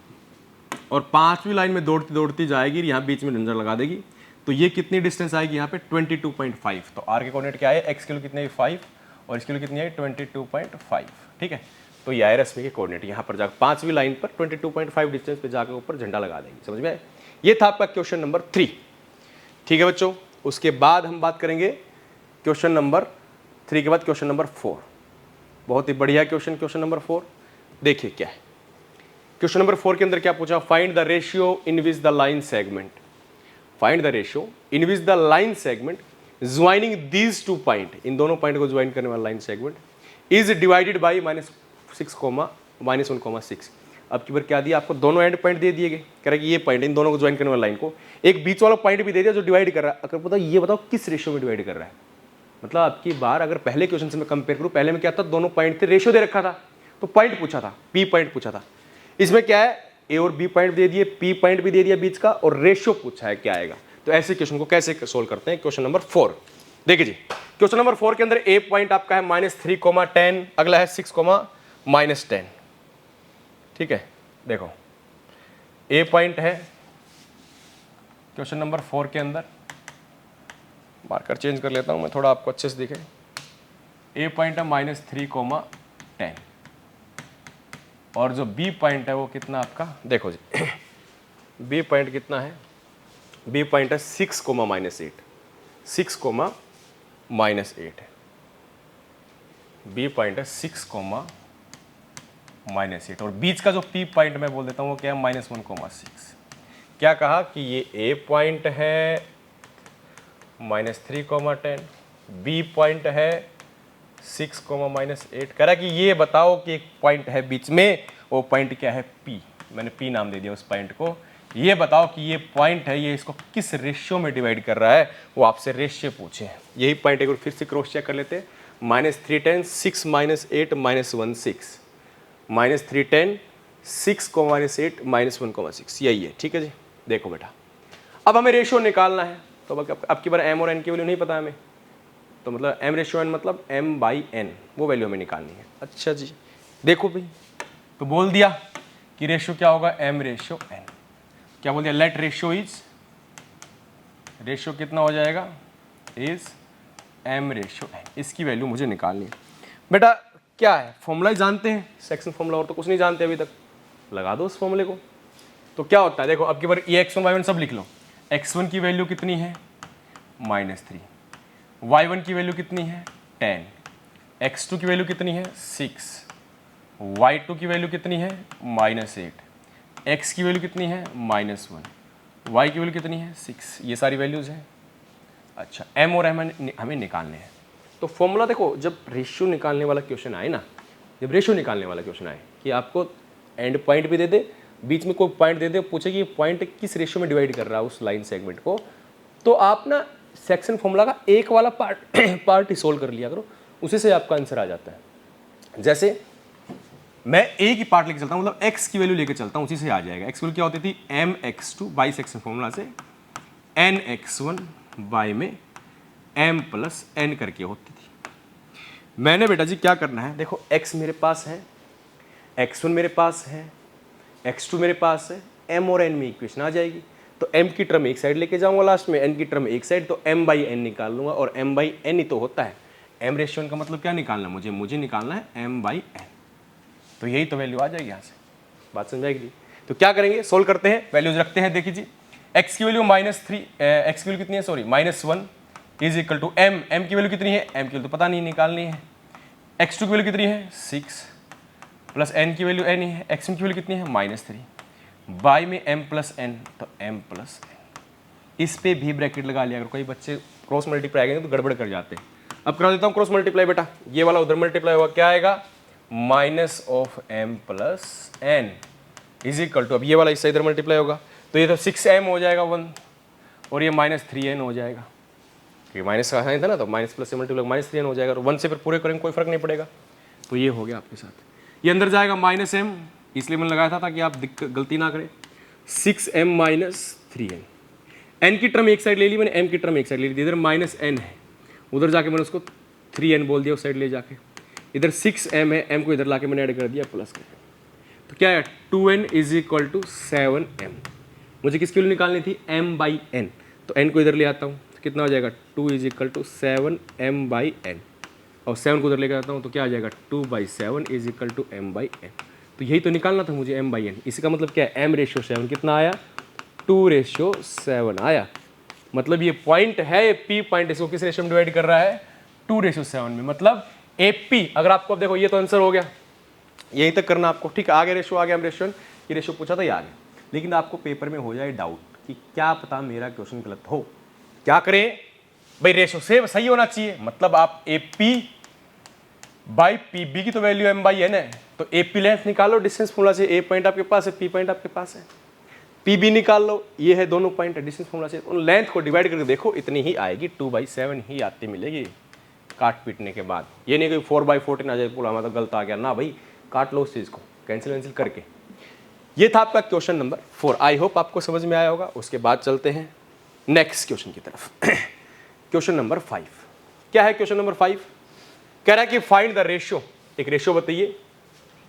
और पांचवी लाइन में दौड़ती दौड़ती जाएगी, यहाँ बीच में झंझर लगा देगी। तो ये कितनी डिस्टेंस आएगी यहाँ पे 22.5। तो r के कोऑर्डिनेट क्या है, x के लिए कितनी है 5 और इसके लिए कितनी है 22.5। ठीक है, तो ये है रश्मि के कोऑर्डिनेट, यहाँ पर जाकर पांचवी लाइन पर 22.5 डिस्टेंस पे जाकर ऊपर झंडा लगा देंगे। समझ में आए, ये था आपका क्वेश्चन नंबर 3। ठीक है बच्चों, उसके बाद हम बात करेंगे क्वेश्चन नंबर 3 के बाद क्वेश्चन नंबर 4। बहुत ही बढ़िया क्वेश्चन, क्वेश्चन नंबर 4 देखिए क्या है। क्वेश्चन नंबर 4 के अंदर क्या पूछा, find the ratio in which the line segment, find the ratio in which the line segment joining these two point, इन दोनों पॉइंट को ज्वाइन करने वाला line segment is divided by -1,6। अब की बार क्या दिया आपको, दोनों एंड पॉइंट दे दिए गए, कह रहा है कि ये पॉइंट इन दोनों को ज्वाइन करने वाली लाइन को, एक बीच वाला पॉइंट भी दे दिया जो डिवाइड कर रहा है। अगर पता ये बताओ किस रेशियो में डिवाइड कर रहा है, मतलब आपकी बार अगर पहले क्वेश्चन से मैं कंपेयर करूं, पहले में क्या था, दोनों पॉइंट थे, रेशियो दे रखा था, तो पॉइंट पूछा था, पी पॉइंट पूछा था। इसमें क्या है, ए और बी पॉइंट दे दिए, पी पॉइंट भी दे दिया बीच का, और रेशियो पूछा है क्या आएगा। तो ऐसे क्वेश्चन को कैसे सोल्व करते हैं, क्वेश्चन नंबर 4 देखिए जी, क्वेश्चन नंबर 4 के अंदर ए पॉइंट आपका है -3, 10, अगला है 6, -10। ठीक है, देखो ए पॉइंट है क्वेश्चन नंबर 4 के अंदर, मार्कर चेंज कर लेता हूं मैं थोड़ा आपको अच्छे से दिखे। ए पॉइंट है -3, 10 और जो बी पॉइंट है वो कितना आपका, देखो जी बी पॉइंट कितना है, बी पॉइंट है 6, -8, 6, -8 है। बी पॉइंट है 6, -8 और बीच का जो पी पॉइंट मैं बोल देता हूँ वो क्या है -1, 6। क्या कहा कि ये ए पॉइंट है -3, 10, बी पॉइंट है 6, -8। कह रहा कि ये बताओ कि एक पॉइंट है बीच में, वो पॉइंट क्या है पी, मैंने पी नाम दे दिया उस पॉइंट को। ये बताओ कि ये पॉइंट है, ये इसको किस रेशियो में डिवाइड कर रहा है, वो आपसे रेशियो पूछे। यही पॉइंट एक बार फिर से क्रॉस चेक कर लेते हैं। -3, 10, 6, -8, -1, 6, -3, 10, 6, -8, -1, 6, यही है। ठीक है जी, देखो बेटा अब हमें रेशियो निकालना है, तो अब की बार एम और एन की वैल्यू नहीं पता हमें, तो मतलब एम रेशियो एन मतलब m/n, वो वैल्यू हमें निकालनी है। अच्छा जी, देखो भाई, तो बोल दिया कि रेशियो क्या होगा, m रेशियो n। क्या बोल दिया, लेट रेशियो इज, रेशियो कितना हो जाएगा, इज m रेशियो n। इसकी वैल्यू मुझे निकालनी है। बेटा क्या है, फॉर्मूला जानते हैं, सेक्शन फॉर्मूला, और तो कुछ नहीं जानते अभी तक, लगा दो उस फॉर्मूले को। तो क्या होता है, देखो अब की बार ये x1 y1 सब लिख लो। x1 की वैल्यू कितनी है -3, y1 की वैल्यू कितनी है 10, x2 की वैल्यू कितनी है 6, y2 की वैल्यू कितनी है -8, x की वैल्यू कितनी है -1, y की वैल्यू कितनी है 6। ये सारी वैल्यूज हैं। अच्छा, m और m हमें निकालने हैं। तो फॉर्मूला देखो, जब रेशियो निकालने वाला क्वेश्चन आए ना, जब रेशियो निकालने वाला क्वेश्चन आए कि आपको एंड पॉइंट भी दे दे, बीच में कोई पॉइंट दे दे, पूछे कि पॉइंट किस रेशियो में डिवाइड कर रहा है उस लाइन सेगमेंट को, तो आप ना सेक्शन फॉर्मूला का एक वाला पार्ट ही सोल्व कर लिया करो, उसी से आपका आंसर आ जाता है। जैसे मैं एक ही पार्ट लेके चलता हूँ, मतलब x की वैल्यू लेके चलता हूँ, उसी से आ जाएगा। x की वैल्यू क्या होती थी mx2 बाई सेक्शन फॉर्मूला से nx1 बाई में m+n करके होती थी। मैंने बेटा जी क्या करना है, देखो x मेरे पास है, x1 मेरे पास है, x2 मेरे पास है, m और n में इक्वेशन आ जाएगी। तो m की टर्म एक साइड लेके जाऊंगा लास्ट में, n की टर्म एक साइड, तो m/n निकाल लूंगा, और m/n ही तो होता है। m रेशियो का मतलब क्या निकालना मुझे निकालना है m/n। तो यही तो वैल्यू आ जाएगी यहाँ से, बात समझाएगी। तो क्या करेंगे, सोल्व करते हैं, वैल्यूज रखते हैं। देखिए जी, x की वैल्यू -3, x की वैल्यू कितनी है, sorry -1 is equal to m की वैल्यू कितनी है, m की वैल्यू तो पता नहीं, निकालनी है। x2 की वैल्यू कितनी है 6 प्लस n की वैल्यू n ही है, x1 की वैल्यू कितनी है -3 बाई में m+n, तो m+n। इस पे भी ब्रैकेट लगा लिया। अगर कोई बच्चे क्रॉस मल्टीप्लाई करेंगे तो गड़बड़ कर जाते हैं। अब करा देता हूँ क्रॉस मल्टीप्लाई बेटा, ये वाला उधर मल्टीप्लाई होगा, क्या आएगा -m+n इज इक्वल टू, अब ये वाला इससे इधर मल्टीप्लाई होगा, तो ये तो 6m हो जाएगा 1, और ये -3n हो जाएगा, क्योंकि माइनस का साइन था ना, तो माइनस प्लस से मल्टीप्लाई -3n हो जाएगा, और 1 से फिर पूरे करेंगे कोई फर्क नहीं पड़ेगा। तो ये हो गया आपके साथ। ये अंदर जाएगा -m, इसलिए मैंने लगाया था ताकि आप गलती ना करें। 6m - 3n, n की टर्म एक साइड ले ली मैंने, m की टर्म एक साइड ले ली, इधर -n है, उधर जाके मैंने उसको 3n बोल दिया उस साइड ले जाके। इधर 6m है, m को इधर लाके मैंने ऐड कर दिया प्लस करके। तो क्या है 2n is equal to 7m। मुझे किसकी वैल्यू निकालनी थी m/n, तो n को इधर ले आता हूँ, तो कितना हो जाएगा 2 इज इक्वल टू 7m/n, और 7 को उधर लेकर आता हूँ तो क्या आ जाएगा 2/7 इज इक्वल टू m/n। तो यही तो निकालना था मुझे m/n। इसी का मतलब क्या है m/7 कितना आया 2/7 आया। मतलब ये पॉइंट है p पॉइंट, इसको किस रेशियो में डिवाइड कर रहा है 2/7 में। मतलब AP, अगर आपको अब देखो ये तो आंसर हो गया, यहीं तक करना आपको, ठीक है। आगे रेशियो आ गया, हम रेशियो ये रेशियो पूछा था ये आ गया। लेकिन आपको पेपर में हो जाए डाउट कि क्या पता मेरा क्वेश्चन गलत हो, क्या करें भाई, रेशियो से सही होना चाहिए। मतलब आप AP बाई PB की तो वैल्यू m/n है, तो AP लेंथ निकालो डिस्टेंस फॉर्मूला से, A पॉइंट आपके पास है, P पॉइंट आपके पास है, PB निकाल लो, ये है दोनों पॉइंट है डिस्टेंस फॉर्मूला से, उन लेंथ को डिवाइड करके देखो इतनी ही आएगी, 2/7 ही आती मिलेगी काट पीटने के बाद। ये नहीं कि 4/14 आ जाए, बोला मतलब गलत आ गया ना भाई, काट लो उस चीज़ को कैंसिल करके। ये था आपका क्वेश्चन नंबर 4। आई होप आपको समझ में आया होगा। उसके बाद चलते हैं नेक्स्ट क्वेश्चन की तरफ। Question number 5। क्या है क्वेश्चन नंबर 5? कह रहा है कि फाइंड द रेशियो, एक रेशियो बताइए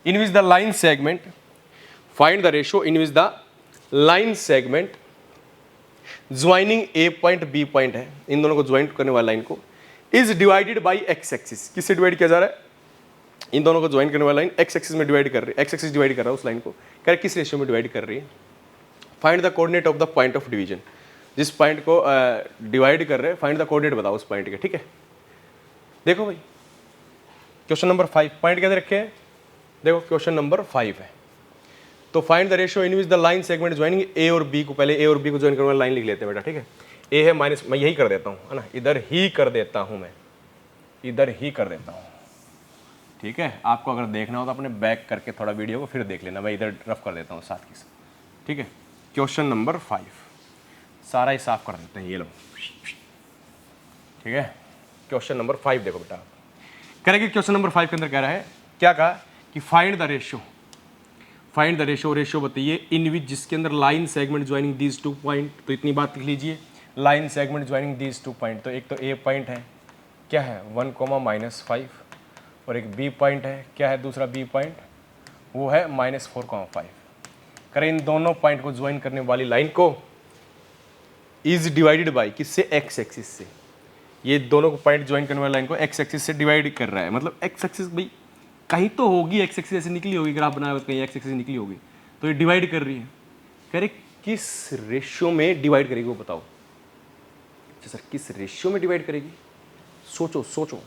in which the line segment, find the ratio in which the line segment joining A point B point है, इन दोनों को ज्वाइंट करने वाली लाइन को, is divided by X axis, किससे डिवाइड किया जा रहा है? इन दोनों को ज्वाइन करने वाली लाइन एक्स एक्सिस में डिवाइड कर रही है, एक्स एक्सिस डिवाइड कर रहा है उस लाइन को, कह रहा है किस रेशियो में डिवाइड कर रही है? Find the coordinate of the point of division, जिस पॉइंट को डिवाइड कर रहे हैं फाइंड द कोऑर्डिनेट बताओ उस पॉइंट के। ठीक है, देखो भाई क्वेश्चन नंबर 5 पॉइंट कैसे रखे हैं, देखो क्वेश्चन नंबर 5 है, तो find the ratio in which the line segment joining A और बी को, पहले ए और बी को ज्वाइन करने वाली लाइन लिख लेते हैं बेटा। ठीक है, ए है माइनस, मैं यही कर देता हूँ है ना, इधर ही कर देता हूँ, मैं इधर ही कर देता हूँ। ठीक है, आपको अगर देखना हो तो अपने बैक करके थोड़ा वीडियो को फिर देख लेना, मैं इधर रफ कर देता हूँ साथ के साथ। ठीक है, क्वेश्चन नंबर 5 सारा ही साफ कर देते हैं, ये लो। ठीक है, क्वेश्चन नंबर 5 देखो बेटा, कह रहे कि क्वेश्चन नंबर 5 के अंदर कह रहा है, क्या कहा कि find the ratio, find the ratio, ratio बताइए इन विच जिसके अंदर line segment joining these 2 point, तो इतनी बात लिख लीजिए, line segment joining these 2 point, तो एक तो ए पॉइंट है क्या है 1,-5 और एक बी पॉइंट है क्या है दूसरा बी पॉइंट, वो है -4,5। करें इन दोनों पॉइंट को ज्वाइन करने वाली लाइन को इज डिवाइडेड बाई किससे? एक्स एक्सिस से। ये दोनों को पॉइंट ज्वाइन करने वाली लाइन को एक्स एक्सिस से डिवाइड कर रहा है, मतलब एक्स एक्सिस भाई कहीं तो होगी, एक्स एक्सिस ऐसे निकली होगी, ग्राफ बनाया कहीं एक्स एक्सिस निकली होगी, तो ये डिवाइड कर रही है। कह रहे किस रेशियो में डिवाइड करेगी वो बताओ। अच्छा सर किस रेशियो में डिवाइड करेगी? सोचो सोचो,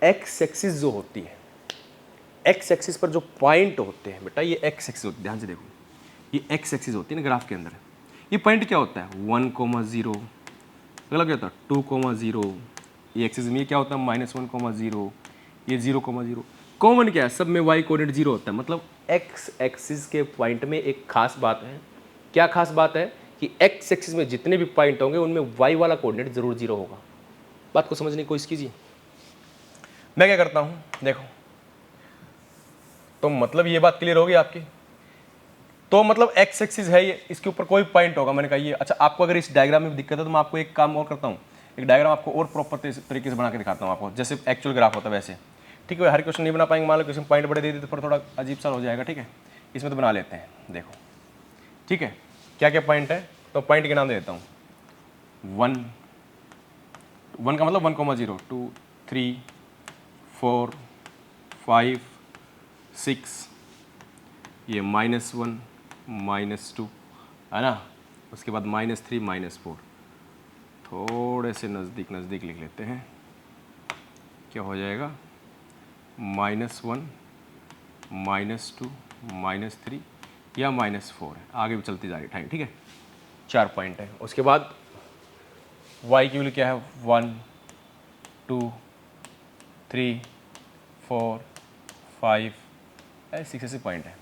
एक्स एक्सिस जो होती है, एक्स एक्सिस पर जो पॉइंट होते हैं बेटा, ये एक्स एक्सिस होती है, ध्यान से देखो, ये एक्स एक्सिस होती है ना ग्राफ के अंदर, ये पॉइंट क्या होता है 1,0, अगला क्या होता है 2,0, ये एक्सिस में क्या होता है -1,0, ये 0,0, कॉमन क्या है सब में y कोऑर्डिनेट 0 होता है, मतलब एक्स एक्सिस के पॉइंट में एक खास बात है, क्या खास बात है कि एक्स एक्सिस में जितने भी पॉइंट होंगे उनमें y वाला कोऑर्डिनेट जरूर 0 होगा। बात को समझने की कोशिश कीजिए। मैं क्या करता हूँ देखो, तो मतलब ये बात क्लियर होगी आपकी, तो मतलब एक्स एक्सिस है ये, इसके ऊपर कोई पॉइंट होगा, मैंने कहा ये। अच्छा आपको अगर इस डायग्राम में दिक्कत है तो मैं आपको एक काम और करता हूँ, एक डायग्राम आपको और प्रॉपर तरीके से बना के दिखाता हूँ आपको, जैसे एक्चुअल ग्राफ होता है वैसे। ठीक है, हर क्वेश्चन नहीं बना पाएंगे, मान लो क्वेश्चन पॉइंट बड़े दे देते पर थोड़ा अजीब सा हो जाएगा। ठीक है, इसमें तो बना लेते हैं, देखो ठीक है क्या क्या पॉइंट है, तो पॉइंट के नाम दे देता हूँ 1 का मतलब 1,0, 2, 3, 4, 5, 6, ये -1, -2 है ना, उसके बाद -3, -4, थोड़े से नज़दीक नज़दीक लिख लेते हैं, क्या हो जाएगा -1, -2, -3 या -4 है, आगे भी चलती जा रही है। ठीक है, 4 पॉइंट है। उसके बाद y की वैल्यू क्या है 1, 2, 3, 4, 5 ऐसे 6 ऐसे पॉइंट है,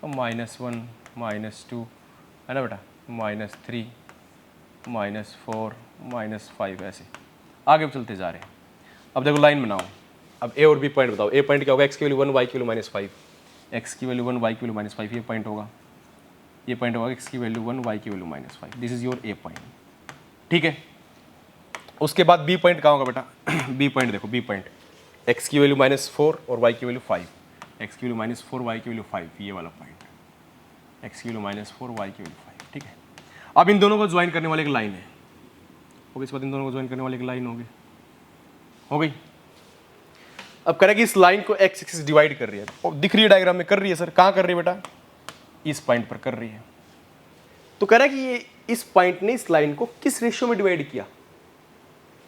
और -1, -2 है ना बेटा, -3, -4, -5 ऐसे आगे भी चलते जा रहे हैं। अब देखो लाइन बनाओ, अब ए और बी पॉइंट बताओ। ए पॉइंट क्या होगा, एक्स की वैल्यू 1, वाई की वैल्यू -5, एक्स की वैल्यू 1, वाई की वैल्यू -5, ये पॉइंट होगा, ये पॉइंट होगा एक्स की वैल्यू 1, वाई की value -5, this is your A point. ठीक है, उसके बाद बी पॉइंट कहाँ होगा बेटा बी पॉइंट देखो, बी पॉइंट एक्स की वैल्यू -4 और वाई की वैल्यू 5, एक्स की वैल्यू -4, वाई की वैल्यू 5, ये वाला पॉइंट, एक्स की वैल्यू -4, वाई की वैल्यू 5। ठीक है, अब इन दोनों को ज्वाइन करने वाली एक लाइन है, होगी, इसके बाद इन दोनों को ज्वाइन करने वाली एक लाइन होगी, हो गई। अब कह रहा है कि इस लाइन को एक्स एक्सिस डिवाइड कर रही है, और दिख रही है डायग्राम में, कर रही है सर, कहाँ कर रही है बेटा, इस पॉइंट पर कर रही है। तो कह रहा है कि ये इस पॉइंट ने इस लाइन को किस रेशियो में डिवाइड किया,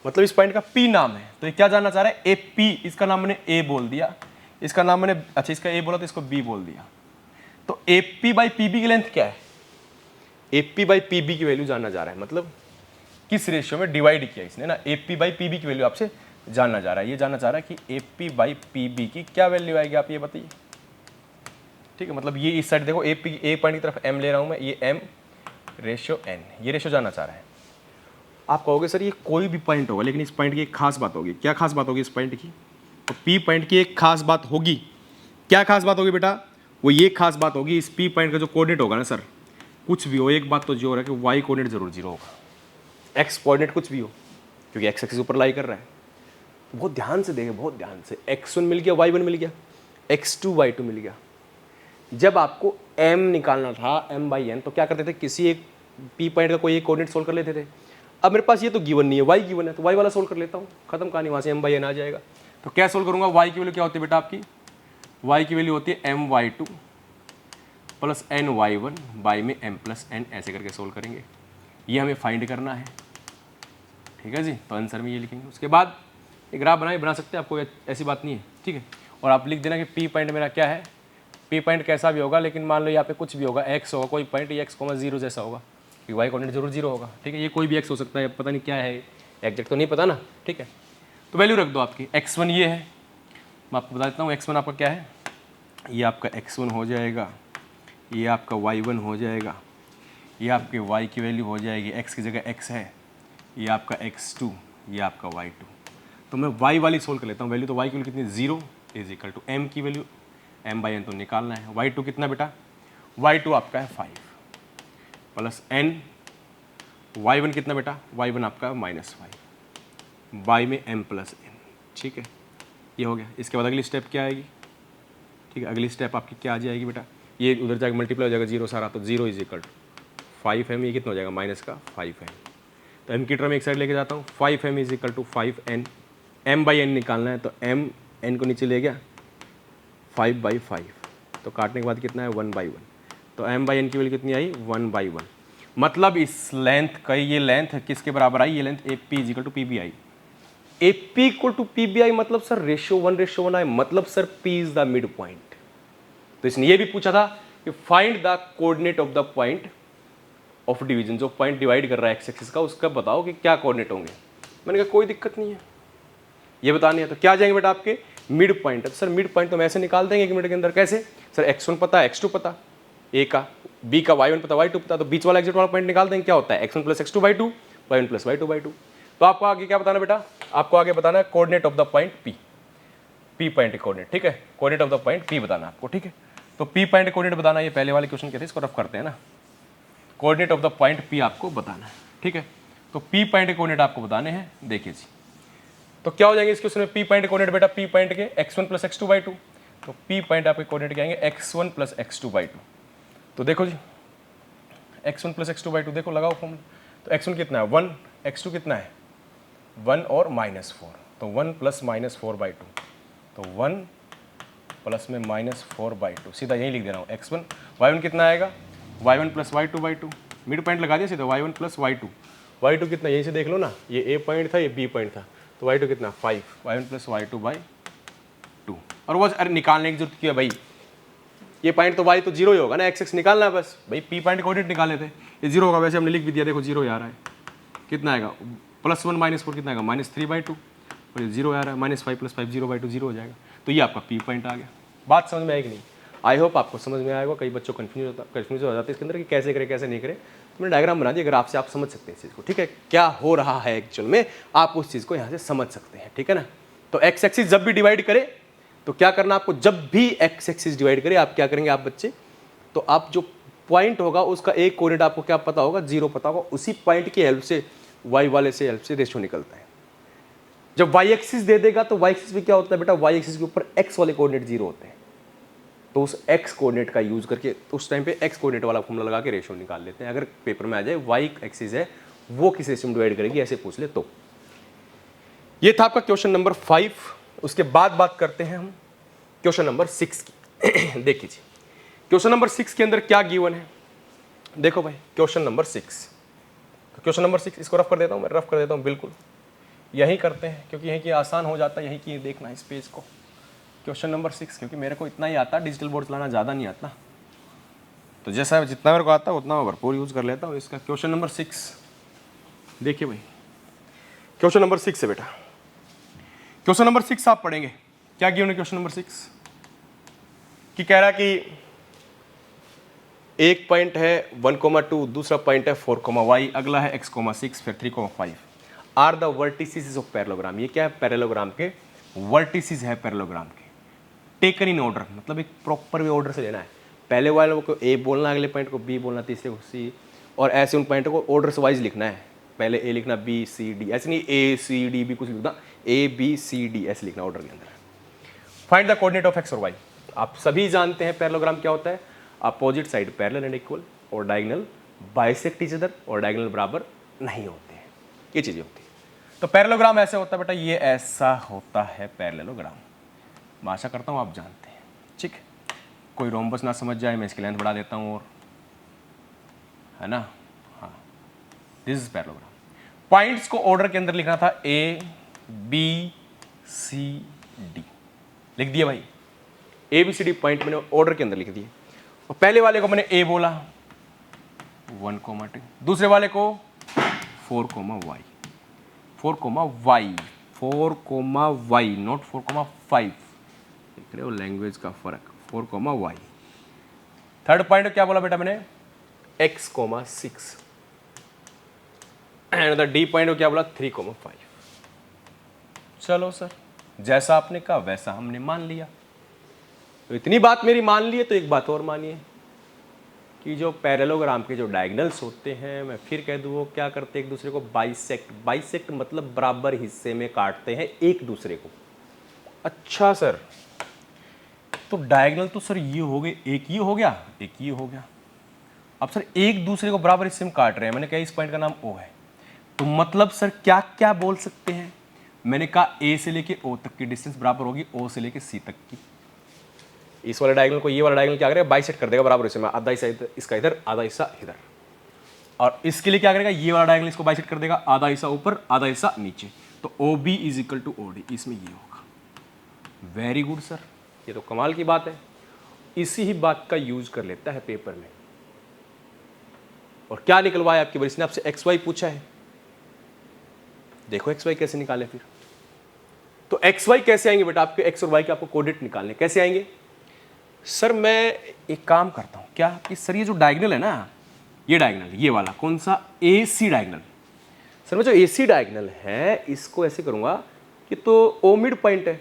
मतलब इस पॉइंट का P नाम है, तो ये क्या जानना चाह रहा है, ए पी, इसका नाम मैंने A बोल दिया, इसका नाम मैंने, अच्छा इसका A बोला तो इसको B बोल दिया, तो AP/PB की लेंथ क्या है, AP/PB की वैल्यू जानना चाह रहा है, मतलब किस रेशियो में डिवाइड किया इसने ना, AP/PB की वैल्यू आपसे जानना चाह रहा है, ये जानना चाह रहा है कि AP/PB की क्या वैल्यू आएगी, आप ये बताइए। ठीक है, मतलब ये इस साइड देखो, ए पॉइंट की तरफ M ले रहा हूँ मैं, ये M/N, ये रेशियो जानना चाह रहा है। आप कहोगे सर ये कोई भी पॉइंट होगा, लेकिन इस पॉइंट की एक खास बात होगी, क्या खास बात होगी इस पॉइंट की, तो P पॉइंट की एक खास बात होगी, क्या खास बात होगी बेटा, वो ये खास बात होगी, इस P पॉइंट का जो कोऑर्डिनेट होगा ना सर, कुछ भी हो, एक बात तो जो है कि y कोऑर्डिनेट जरूर 0 होगा, x कोऑर्डिनेट कुछ भी हो, क्योंकि x एक्सिस ऊपर लाई कर रहा है, बहुत ध्यान से देखें, बहुत ध्यान से। x1 मिल गया, y1 मिल गया, x2 y2 मिल गया। जब आपको m निकालना था m/n, तो क्या करते थे, किसी एक p पॉइंट का कोई एक कोऑर्डिनेट सोल्व कर लेते थे। अब मेरे पास ये तो गिवन नहीं है, y गिवन है, तो y वाला सोल्व कर लेता हूँ, खत्म कहानी, वहाँ से m/n आ जाएगा। तो क्या सोल्व करूँगा, y की वैल्यू क्या होती है बेटा आपकी, y की वैल्यू होती है my2 प्लस ny1 बाई में m प्लस n, ऐसे करके सोल्व करेंगे। ये हमें फाइंड करना है, ठीक है जी। तो आंसर में ये लिखेंगे। उसके बाद एक ग्राफ बना सकते हैं, आपको ऐसी बात नहीं है, ठीक है। और आप लिख देना कि पी पॉइंट मेरा क्या है, पी पॉइंट कैसा भी होगा, लेकिन मान लो यहाँ पे कुछ भी होगा, एक्स होगा कोई पॉइंट, ये x,0 जैसा होगा, कि वाई कोऑर्डिनेट जरूर 0 होगा, ठीक है। ये कोई भी एक्स हो सकता है, पता नहीं क्या है, एग्जैक्ट तो नहीं पता ना, ठीक है। तो वैल्यू रख दो आपकी, x1 ये है, मैं आपको बता देता हूँ x1 आपका क्या है, ये आपका x1 हो जाएगा, ये आपका y1 हो जाएगा, ये आपके y की वैल्यू हो जाएगी, x की जगह x है, ये आपका x2, ये आपका y2। तो मैं y वाली सोल्व कर लेता हूँ, वैल्यू तो y की वैल्यू कितनी, 0 इज इक्वल टू m की वैल्यू m/n तो निकालना है। y2 कितना बेटा, y2 आपका है 5 प्लस n, y1 कितना बेटा, y1 आपका -5 बाई में m प्लस n, ठीक है। ये हो गया। इसके बाद अगली स्टेप क्या आएगी, ठीक है, अगली स्टेप आपकी क्या आ जाएगी बेटा, ये उधर जाकर मल्टीप्लाई हो जाएगा 0 सारा, तो 0 इज इक्वल टू 5m, ये कितना हो जाएगा, माइनस का 5m। तो m की टर्म एक साइड लेके जाता हूँ, 5m is equal to 5n, m/n निकालना है, तो m n को नीचे ले गया 5/5, तो काटने के बाद कितना है 1/1, तो m/n की वैल्यू कितनी आई 1/1। मतलब इस लेंथ का, ये लेंथ किसके बराबर आई, ये length AP is equal to PB आई। AP इक्वल टू PB आई मतलब सर रेशियो 1:1 आई, मतलब sir P is the mid point. तो इसने ये भी पूछा था कि find the coordinate of the point of division, जो पॉइंट डिवाइड कर रहा है एक्स एक्सिस का, उसका बताओ कि क्या कोऑर्डिनेट होंगे। मैंने कहा कोई दिक्कत नहीं है, ये बतानी है। तो क्या जाएंगे बेटा आपके mid point. Sir mid point तो हम ऐसे निकाल देंगे 1 मिनट के अंदर, कैसे सर, x1 पता है, x2 पता, a का, b का, y1 पता, y2 पता, तो बीच वाला एग्जैक्ट वाला पॉइंट निकाल देंगे, क्या होता है x1 plus x2/2, y1 plus y2/2। तो आपको आगे क्या बताना बेटा, आपको आगे बताना है coordinate of the point p point coordinate, ठीक है, coordinate of the point p बताना आपको, ठीक है। तो p पॉइंट कोऑर्डिनेट बताना, ये पहले वाले क्वेश्चन के थे, इसको रफ करते हैं ना। Coordinate of the point P आपको बताना है, ठीक है। तो P पॉइंट के कोऑर्डिनेट आपको बताने हैं, देखिए जी। तो क्या हो जाएंगे इस क्वेश्चन में, P पॉइंट कोऑर्डिनेट बेटा, P पॉइंट के x1 प्लस x2/2, तो P पॉइंट आपके कोऑर्डिनेट क्या आएंगे x1 प्लस x2/2। तो देखो जी x1 प्लस x2/2, देखो लगाओ फॉर्मूला। तो x1 कितना है 1, x2 कितना है 1 और -4, तो 1 प्लस -4/2, तो 1 प्लस में -4/2, सीधा यही लिख दे रहा हूँ x1, y1 कितना आएगा y1 plus y2/2, mid point लगा दिया सीधा y1 प्लस y2 कितना, यहीं से देख लो ना, ये a पॉइंट था, ये b पॉइंट था, तो y2 कितना 5, y1 प्लस y2/2। और वो अरे निकालने की जरूरत क्यों है भाई, ये पॉइंट तो y तो 0 ही होगा ना, x निकालना है बस भाई, p पॉइंट कोऑर्डिनेट निकाले थे, ये 0 होगा, वैसे हमने लिख भी दिया, देखो 0 आ रहा है, कितना आएगा +1 -4 कितना आएगा -3/2, और ये 0 आ रहा है, -5 + 5 0/2 0 हो जाएगा। तो ये आपका p पॉइंट आ गया। बात समझ में आएगी नहीं, आई होप आपको समझ में आएगा। कई बच्चों को कन्फ्यूज हो जाते हैं इसके अंदर कि कैसे करें कैसे नहीं करें, तो मैंने डायग्राम बना दिया, अगर आपसे आप समझ सकते हैं इस चीज़ को, ठीक है, क्या हो रहा है एक्चुअल में, आप उस चीज़ को यहाँ से समझ सकते हैं, ठीक है ना। तो एक्स एक्सिस जब भी डिवाइड करे तो क्या करना आपको, जब भी एक्स एक्सिस डिवाइड करे आप क्या करेंगे आप बच्चे, तो आप जो पॉइंट होगा उसका एक कोऑर्डिनेट आपको क्या पता होगा, 0 पता होगा, उसी पॉइंट की हेल्प से वाई वाले से हेल्प से रेशियो निकलता है। जब वाई एक्सिस दे देगा तो वाई एक्सिस में क्या होता है बेटा, वाई एक्सिस के ऊपर एक्स वाले कोऑर्डिनेट 0 होते हैं, तो उस एक्स कोऑर्डिनेट का यूज करके उस टाइम पे एक्स कोऑर्डिनेट वाला फॉर्मूला लगा के रेशियो निकाल लेते हैं। अगर पेपर में आ जाए वाई एक्सिस है वो किस रेशियो में डिवाइड करेगी ऐसे पूछ ले तो। ये था आपका क्वेश्चन नंबर 5। उसके बाद बात करते हैं हम क्वेश्चन नंबर 6 की। देखिए जी क्वेश्चन नंबर 6 के अंदर क्या गिवन है, देखो भाई क्वेश्चन नंबर 6, क्वेश्चन नंबर 6 इसको रफ कर देता हूँ, मैं रफ कर देता हूँ, बिल्कुल यही करते हैं क्योंकि यहीं की आसान हो जाता है, यहीं की देखना इस पेज को। क्वेश्चन नंबर 6, क्योंकि मेरे को इतना ही आता, डिजिटल बोर्ड चलाना ज़्यादा नहीं आता, तो जैसा जितना मेरे को आता है उतना मैं भरपूर यूज़ कर लेता हूँ इसका। क्वेश्चन नंबर 6 देखिए भाई, क्वेश्चन नंबर 6 है बेटा, क्वेश्चन नंबर 6 आप पढ़ेंगे क्या गिवन है। क्वेश्चन नंबर 6 कि कह रहा कि एक पॉइंट है 1,2, दूसरा पॉइंट है 4,y, अगला है x,6, फिर 3,5 are the vertices of parallelogram. ये क्या है, पैरेललोग्राम के वर्टिसेस है पैरेललोग्राम के, टेकन इन ऑर्डर, मतलब एक प्रॉपर वे ऑर्डर से लेना है, पहले वाले को ए बोलना, अगले पॉइंट को बी बोलना, तीसरे को सी, और ऐसे उन पॉइंटों को ऑर्डर से वाइज लिखना है। पहले ए लिखना, बी सी डी, ऐसे नहीं ए सी डी बी कुछ लिखना, ए बी सी डी ऐसे लिखना ऑर्डर के अंदर। Find the coordinate of x और वाई। आप सभी जानते हैं पैरेललोग्राम क्या होता है, opposite side parallel and equal, और डायगोनल बाइसेक्ट ईच अदर, और डायगोनल बराबर नहीं होते हैं, ये चीजें होती है। तो पैरेललोग्राम ऐसे होता है बेटा, ये ऐसा होता है पैरेललोग्राम। मैं आशा करता हूँ आप जानते हैं, ठीक। कोई रोम्बस ना समझ जाए, मैं इसकी लेंथ बढ़ा देता हूँ, और है ना, हाँ, दिस इज पैरेललोग्राम। पॉइंट्स को ऑर्डर के अंदर लिखना था, ए बी सी डी, लिख दिया भाई, A B C D point मैंने ऑर्डर के अंदर लिख दिए। और पहले वाले को मैंने ए बोला 1, 2, दूसरे वाले को 4, y, 4, y, नॉट 4, 5। देख रहे हो लैंग्वेज का फर्क, 4, y। थर्ड पॉइंट क्या बोला बेटा मैंने, x, 6, and the D point को क्या बोला, 3, 5। चलो सर, जैसा आपने कहा वैसा हमने मान लिया। तो इतनी बात मेरी मान ली है, तो एक बात और मानिए कि जो पैरेललोग्राम के जो डायगोनल्स होते हैं, मैं फिर कह दूँ, वो क्या करते हैं, एक दूसरे को बाइसेक्ट। बाइसेक्ट मतलब बराबर हिस्से में काटते हैं एक दूसरे को। अच्छा सर, तो डायगोनल तो सर ये हो गए, एक ये हो गया, एक ये हो गया। अब सर एक दूसरे को बराबर हिस्से में काट रहे हैं, मैंने कहा इस पॉइंट का नाम ओ है, तो मतलब सर क्या क्या बोल सकते हैं, मैंने कहा ए से लेके ओ तक की डिस्टेंस बराबर होगी ओ से लेके सी तक की। इस वाले डायगोनल को ये वाला डायगोनल क्या करेगा, बाइसेक्ट कर देगा बराबर हिस्से में, आधा हिस्सा इसका इधर, आधा हिस्सा इधर। और इसके लिए क्या करेगा, ये वाला डायगोनल इसको बाइसेक्ट कर देगा, आधा हिस्सा ऊपर आधा हिस्सा नीचे। तो O B is equal to O D, इसमें ये होगा। वेरी गुड सर, ये तो कमाल की बात है। इसी ही बात का यूज कर लेता है पेपर में। और क्या निकलवाया आपकी बड़ी ने आपसे, एक्स वाई पूछा है, देखो एक्स वाई कैसे निकाले फिर। तो एक्स वाई कैसे आएंगे बेटा, आपके एक्स और वाई के आपको कोऑर्डिनेट निकालने, कैसे आएंगे सर। मैं एक काम करता हूं क्या, कि सर ये जो डायगोनल है ना, ये डायगोनल, ये वाला कौन सा, ए सी डायगोनल। सर मैं जो ए सी डायगोनल है इसको ऐसे करूंगा कि तो ओ मिड पॉइंट है,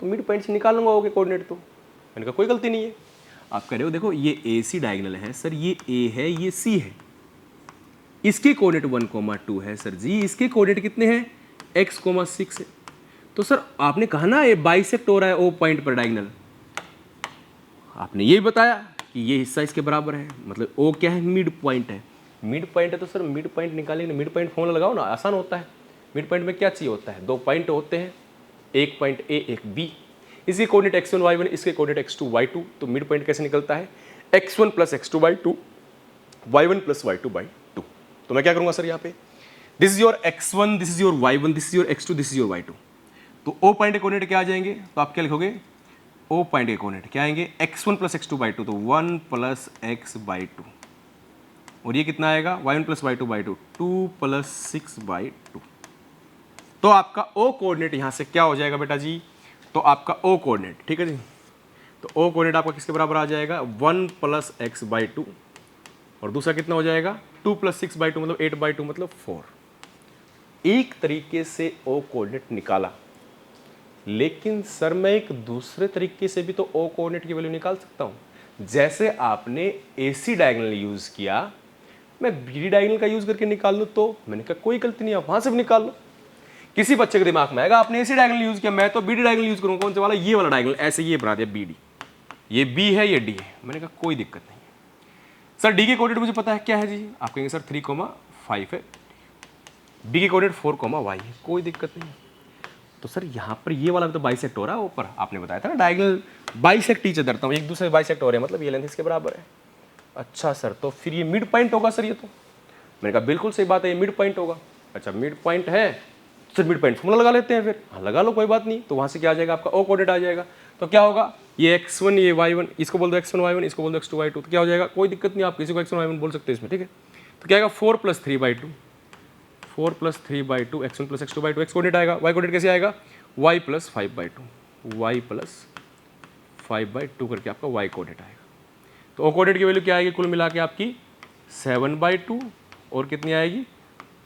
तो मिड पॉइंट से निकाल लूंगा ओ के कोऑर्डिनेट। तो मैंने कहा कोई गलती नहीं है। आप कह रहे हो देखो ये ए सी डायगोनल है सर, ये ए है ये सी है, इसके कोऑर्डिनेट 1, 2 है सर जी, इसके कोऑर्डिनेट कितने हैं, x, 6 है। तो सर आपने कहा ना ये बाइसेक्ट हो रहा है ओ पॉइंट पर डायगोनल, आपने ये बताया कि ये हिस्सा इसके बराबर है, मतलब ओ क्या है, मिड पॉइंट है। मिड पॉइंट है तो सर मिड पॉइंट निकालेंगे, मिड पॉइंट फॉर्मूला लगाओ ना, आसान होता है। मिड पॉइंट में क्या चाहिए होता है, 2 पॉइंट होते हैं, एक पॉइंट ए एक बी, इसके कोऑर्डिनेट x1 y1, इसके कोऑर्डिनेट x2 y2। तो मिड पॉइंट कैसे निकलता है, x1 + x2 y2, y1 + y2 y2। तो मैं क्या करूंगा सर यहाँ पे, this is your x1, this is your y1, this is your x2, this is your y2। तो ओ पॉइंट के कोऑर्डिनेट क्या आ जाएंगे, तो आप क्या लिखोगे, ओ पॉइंट के कोऑर्डिनेट क्या आएंगे, x1 + x2 y2, तो 1 + x y2, और ये कितना आएगा, y1 + y2 y2, 2 + 6 y2। तो आपका ओ कोऑर्डिनेट यहां से क्या हो जाएगा बेटा जी, तो आपका ओ कोऑर्डिनेट, ठीक है जी, तो ओ कोऑर्डिनेट आपका किसके बराबर आ जाएगा, 1 + x by 2, और दूसरा कितना हो जाएगा, 2 + 6 by 2 मतलब 8 by 2 मतलब 4। एक तरीके से ओ कोऑर्डिनेट निकाला, लेकिन सर मैं एक दूसरे तरीके से भी तो ओ कोऑर्डिनेट की वैल्यू निकाल सकता हूं। जैसे आपने AC डायगोनल यूज किया, मैं BD डायगोनल का यूज करके निकाल लूं, तो मैंने कहा कोई गलती नहीं है, वहां से भी निकाल लो। किसी बच्चे के दिमाग में आएगा आपने AC डायगोनल यूज किया, मैं तो BD डायगोनल यूज करूंगा, कौन से वाला, ये वाला डायगोनल, ऐसे ये बना दिया BD, ये B है ये D है। मैंने कहा कोई दिक्कत नहीं है सर, D के कोऑर्डिनेट मुझे पता है क्या है जी, आप कहेंगे सर 3, 5 है, B के कोऑर्डिनेट 4, y है, कोई दिक्कत नहीं है। तो सर यहाँ पर ये वाला भी तो बाइसेक्ट हो रहा है, ऊपर आपने बताया था ना डायगोनल बाइसेक्ट ईच अदर, एक दूसरे बाइसेक्ट हो रहे हैं, मतलब ये लेंथ इसके बराबर है। अच्छा सर, तो फिर ये मिड पॉइंट होगा सर, ये तो मैंने कहा बिल्कुल सही बात है, ये मिड पॉइंट होगा। अच्छा मिड पॉइंट है, सर मिड पॉइंट फॉर्मूला लगा लेते हैं फिर, हाँ लगा लो कोई बात नहीं। तो वहाँ से क्या आ जाएगा, आपका ओ कोऑर्डिनेट आ जाएगा। तो क्या होगा, ये x1 ये y1, इसको बोल दो x1 y1, इसको बोल दो x2 y2, तो क्या हो जाएगा, कोई दिक्कत नहीं, आप किसी को x1 y1 बोल सकते हैं इसमें, ठीक है। तो क्या आएगा, 4 + 3 by 2, 4 + 3 by 2, x1 + x2 by 2, x coordinate आएगा, y कोऑर्डिनेट कैसे आएगा, y + 5 by 2, y + 5 by 2 करके आपका y कोऑर्डिनेट आएगा। तो ओ कोऑर्डिनेट की वैल्यू क्या आएगी, कुल मिला के आपकी 7 by 2, और कितनी आएगी,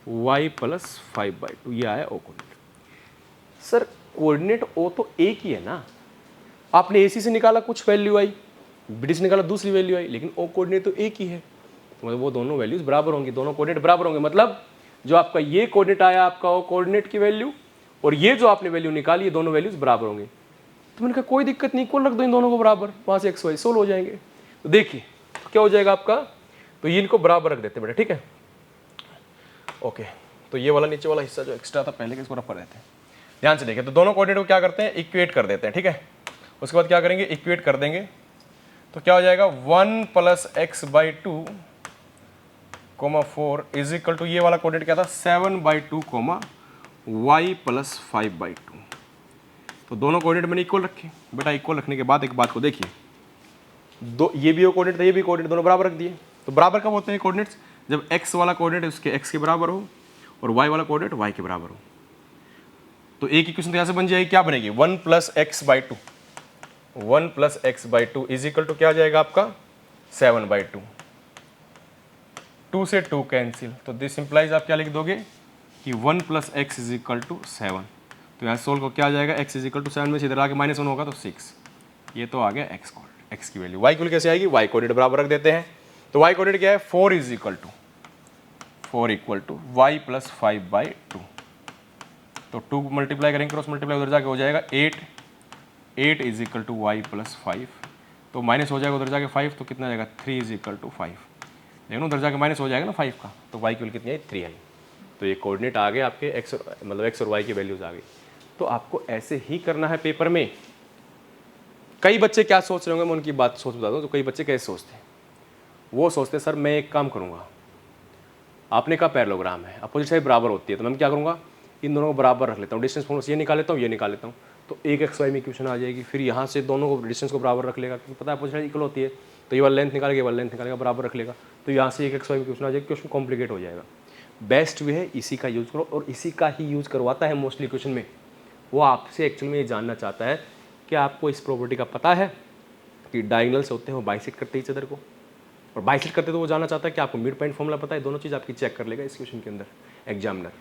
y + 5 by 2, ये आया ओ कोऑर्डिनेट। सर कोऑर्डिनेट ओ तो एक ही है ना, आपने AC से निकाला कुछ वैल्यू आई, BD से निकाला दूसरी वैल्यू आई, लेकिन ओ कोऑर्डिनेट तो एक ही है, तो मतलब वो दोनों वैल्यूज बराबर होंगी, दोनों कोऑर्डिनेट बराबर होंगे, मतलब जो आपका ये कोऑर्डिनेट आया आपका वो कोऑर्डिनेट की वैल्यू और ये जो आपने वैल्यू निकाली ये दोनों वैल्यूज बराबर होंगे। तो मैंने कहा कोई दिक्कत नहीं, इक्वल रख दो इन दोनों को बराबर, वहाँ से एक्स वाई सोल्व हो जाएंगे। तो देखिए तो क्या हो जाएगा आपका, तो ये इनको बराबर रख देते हैं बेटा, ठीक है ओके। तो ये वाला नीचे वाला हिस्सा जो एक्स्ट्रा था पहले के इसको रख देते हैं। ध्यान से देखिए, तो दोनों कोऑर्डिनेट को क्या करते हैं, इक्वेट कर देते हैं, ठीक है। उसके बाद क्या करेंगे, इक्वेट कर देंगे तो क्या हो जाएगा 1 + x/2 4 इज इक्वल टू ये वाला कोऑर्डिनेट क्या था 7/2 y + 5/2। तो दोनों कोऑर्डिनेट मैंने इक्वल रखे बेटा। इक्वल रखने के बाद एक बात को देखिए, दो ये भी कोऑर्डिनेट था ये भी कोऑर्डिनेट, दोनों बराबर रख दिए। तो बराबर कब होते हैं कोऑर्डिनेट्स, जब x वाला कोऑर्डिनेट उसके x के बराबर हो और y वाला कोऑर्डिनेट y के बराबर हो। तो एक इक्वेशन तो यहाँ से बन जाएगी, क्या बनेगी 1 + x/2 1 + x/2 is equal to क्या आ जाएगा आपका 7/2। 2 से 2 कैंसिल, तो दिस इंप्लाइज आप क्या लिख दोगे कि 1 + x = 7। तो यहाँ सोल्व को क्या आ जाएगा x = 7 में से इधर आके -1 होगा तो 6। ये तो आ गया x की वैल्यू। y की वैल्यू कैसे आएगी, y कोऑर्डिनेट बराबर रख देते हैं। तो y कोऑर्डिनेट क्या है 4 = y + 5/2। तो 2 मल्टीप्लाई करेंगे, क्रॉस मल्टीप्लाई उधर जाके हो जाएगा 8 = y + 5। तो माइनस हो जाएगा उधर जाके 5, तो कितना जाएगा 3 = 5। लेकिन उधर जाके माइनस हो जाएगा ना 5 का, तो y की वैल्यू कितनी आई 3 आई। तो ये कोऑर्डिनेट आ गए आपके x मतलब x और y की वैल्यूज आ गई। तो आपको ऐसे ही करना है पेपर में। कई बच्चे क्या सोच रहे होंगे, मैं उनकी बात सोच बता दूँ। तो कई बच्चे कैसे सोचते हैं, वो सोचते हैं सर मैं एक काम करूँगा, आपने कहा पैरेललोग्राम है, अपोजिट साइड बराबर होती है, तो मैं क्या करूँगा इन दोनों को बराबर रख लेता हूँ, डिस्टेंस फॉर्मूला से ये निकाल लेता हूँ ये निकाल लेता हूँ, तो एक एक्स वाई में इक्वेशन आ जाएगी। फिर यहाँ से दोनों को डिस्टेंस को बराबर रख लेगा, क्योंकि पता है अपोजिट साइड इक्वल होती है, तो ये वाला लेंथ निकालेगा, ये वाला लेंथ निकालेगा, बराबर रख लेगा। तो यहाँ से एक एक्स वाई में इक्वेशन आ जाएगी, क्वेश्चन कॉम्प्लिकेट हो जाएगा। बेस्ट वे है इसी का यूज़ करो, और इसी का ही यूज़ करवाता है मोस्टली क्वेश्चन में। वो आपसे एक्चुअल में ये जानना चाहता है कि आपको इस प्रॉपर्टी का पता है कि डायगोनल्स होते हैं वो बाइसेक्ट करते हैं इस अदर को, और बाइसेक्ट करते तो वो जानना चाहता है कि आपको मिड पॉइंट फॉर्मूला पता है। दोनों चीज़ आपकी चेक कर लेगा इस क्वेश्चन के अंदर एग्जामिनर।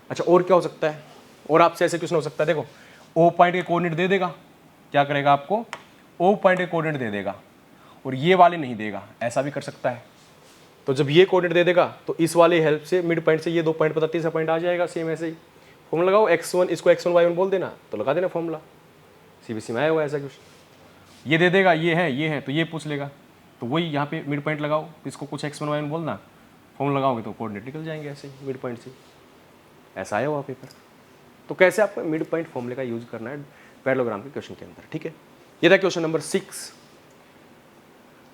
अच्छा और क्या हो सकता है, और आपसे ऐसे क्वेश्चन हो सकता है, देखो ओ पॉइंट के कोऑर्डिनेट दे देगा, क्या करेगा आपको ओ पॉइंट के कोऑर्डिनेट दे देगा और ये वाले नहीं देगा, ऐसा भी कर सकता है। तो जब ये कोऑर्डिनेट दे देगा तो इस वाले हेल्प से मिड पॉइंट से ये 2 पॉइंट पता, तीसरा पॉइंट आ जाएगा। सेम ऐसे ही फॉर्मूला लगाओ x1 इसको x1 y1 बोल देना, तो लगा देना फॉर्मूला, सीबीएसई में आया हुआ ऐसा क्वेश्चन। ये दे देगा ये है तो ये पूछ लेगा, तो वही यहाँ पे मिड पॉइंट लगाओ, इसको कुछ x1 y1 बोलना, फॉर्मूला लगाओगे तो कोऑर्डिनेट निकल जाएंगे ऐसे ही मिड पॉइंट से। ऐसा आया हुआ पेपर। तो कैसे आपको मिड पॉइंट फॉर्मूले का यूज करना है पैरेललोग्राम के क्वेश्चन के अंदर, ठीक है। ये था क्वेश्चन नंबर 6।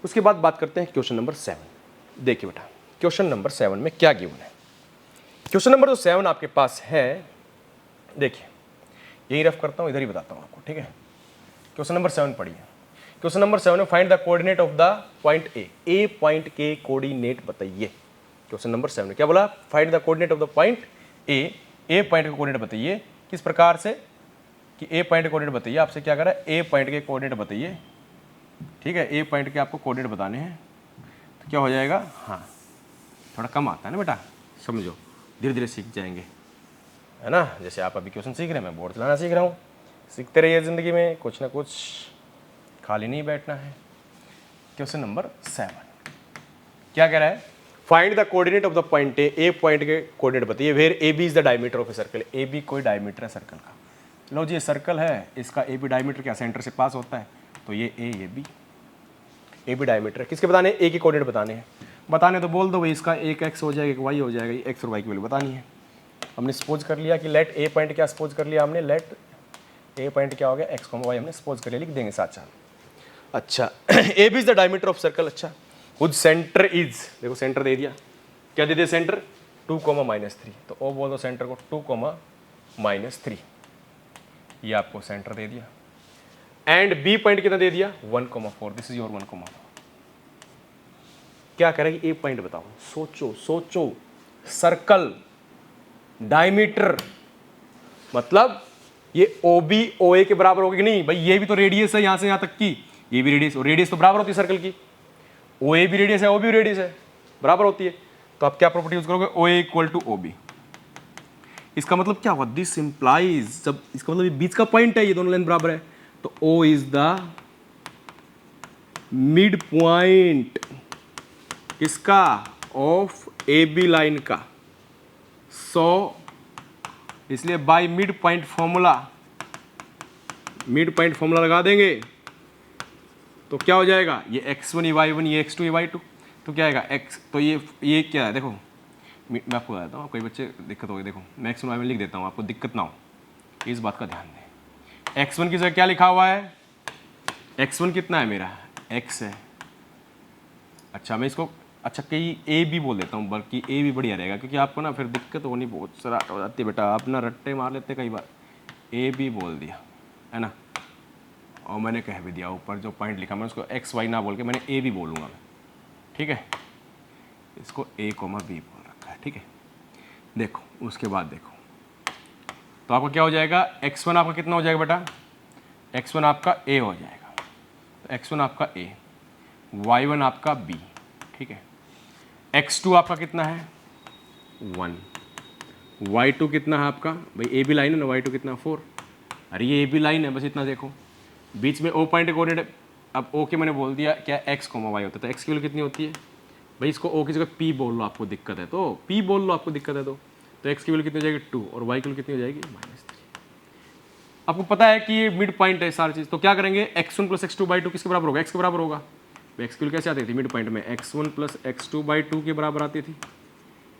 उसके बाद बात करते हैं क्वेश्चन नंबर 7। देखिए बेटा क्वेश्चन नंबर 7 में क्या गिवन है। क्वेश्चन नंबर जो 7 आपके पास है, देखिए यही रफ करता हूँ, इधर ही बताता हूँ आपको, ठीक है। क्वेश्चन नंबर 7 पढ़िए। क्वेश्चन नंबर 7 में find the coordinate of the point A point के कोऑर्डिनेट बताइए। क्वेश्चन नंबर 7 में क्या बोला, find the coordinate of the point A point के कोऑर्डिनेट बताइए। किस प्रकार से कि ए पॉइंट के कोऑर्डिनेट बताइए, आपसे क्या करा ए पॉइंट के कोऑर्डिनेट बताइए, ठीक है। ए पॉइंट के आपको कोऑर्डिनेट बताने हैं, तो क्या हो जाएगा, हाँ थोड़ा कम आता है ना बेटा, समझो धीरे धीरे सीख जाएंगे, है ना। जैसे आप अभी क्वेश्चन सीख रहे हैं, मैं बोर्ड चलाना सीख रहा हूँ, सीखते रहिए ज़िंदगी में, कुछ ना कुछ खाली नहीं बैठना है। क्वेश्चन नंबर 7 क्या कह रहा है, find the coordinate of the point A point के कोऑर्डिनेट बताइए where A B is the diameter of a circle. A B कोई डायमीटर है सर्कल का, लो जी ये सर्कल है, इसका ए बी डायमीटर क्या सेंटर से पास होता है, तो ये ए बी डायमीटर है। किसके बताने, ए के कोऑर्डिनेट बताने हैं। बताने तो बोल दो भाई, इसका एक एक्स हो जाएगा एक वाई हो जाएगा, एक्स और वाई की वैल्यू बतानी है। हमने सपोज कर लिया कि लेट ए पॉइंट क्या सपोज कर लिया हमने, लेट ए पॉइंट क्या हो गया एक्स वाई हमने सपोज कर लिया, लिख देंगे साथ साथ। अच्छा A B is the diameter of circle. अच्छा हुज सेंटर इज, देखो सेंटर दे दिया, क्या दे दिया सेंटर 2, -3, तो ओ बोल दो सेंटर को 2, -3, ये आपको सेंटर दे दिया। एंड बी पॉइंट कितना दे दिया 1, 4, दिस इज योर 1, 4। क्या करेगी ए पॉइंट बताओ, सोचो सर्कल डायमीटर मतलब ये ओ बी ओ ए के बराबर होगी कि नहीं भाई, ये भी तो रेडियस है यहाँ से यहाँ तक की, ये भी रेडियस, और रेडियस तो बराबर होती है सर्कल की, ओ ए भी रेडियस है ओ बी रेडियस है, बराबर होती है। तो आप क्या प्रॉपर्टी यूज करोगे, ओ ए इक्वल टू ओ बी। इसका मतलब क्या हुआ, दिस इंप्लाइज, जब इसका मतलब ये बीच का पॉइंट है, ये दोनों लेंथ बराबर है, तो O is the mid point किसका, ऑफ ए बी लाइन का। 100, इसलिए बाई मिड पॉइंट फॉर्मूला लगा देंगे तो क्या हो जाएगा, ये x1 ये y1 ये x2 ये y2, तो क्या आएगा x, तो ये क्या है देखो, मैं आपको बताता हूँ, कोई बच्चे दिक्कत होगी, देखो मैं x1 y1 लिख देता हूँ, आपको दिक्कत ना हो, इस बात का ध्यान दें। x1 की जगह क्या लिखा हुआ है, x1 कितना है मेरा, x है। अच्छा मैं इसको अच्छा कहीं a भी बोल देता हूँ, बल्कि a भी बढ़िया रहेगा, क्योंकि आपको ना फिर दिक्कत होनी बहुत सारा हो जाती है बेटा, आप ना रट्टे मार लेते कई बार, a भी बोल दिया है ना, और मैंने कह भी दिया ऊपर जो पॉइंट लिखा मैं उसको एक्स वाई ना बोल के मैंने ए भी बोलूँगा मैं, ठीक है, इसको ए कोमा बी बोल रखा है, ठीक है। देखो उसके बाद देखो तो आपका क्या हो जाएगा, x1 आपका कितना हो जाएगा बेटा, x1 आपका a हो जाएगा, तो x1 आपका a, y1 आपका b, ठीक है। x2 आपका कितना है 1, y2 कितना है आपका, भाई a b लाइन है ना, y2 कितना 4, अरे ये a b लाइन है, बस इतना देखो, बीच में ओ पॉइंट कोऑर्डिनेट, अब ओ के मैंने बोल दिया क्या x कोमा y होता है, तो x की वैल्यू कितनी होती है भाई, इसको ओ की जगह p बोल लो आपको दिक्कत है तो, p बोल लो आपको दिक्कत है तो x की वैल्यू कितनी हो जाएगी 2 और y की वैल्यू कितनी हो जाएगी -3। आपको पता है कि ये मिड पॉइंट है सारी चीज़, तो क्या करेंगे x1 + x2/2 किसके बराबर होगा, x के बराबर होगा, x की वैल्यू कैसे आती थी मिड पॉइंट में, x1 + x2/2 के बराबर आती थी,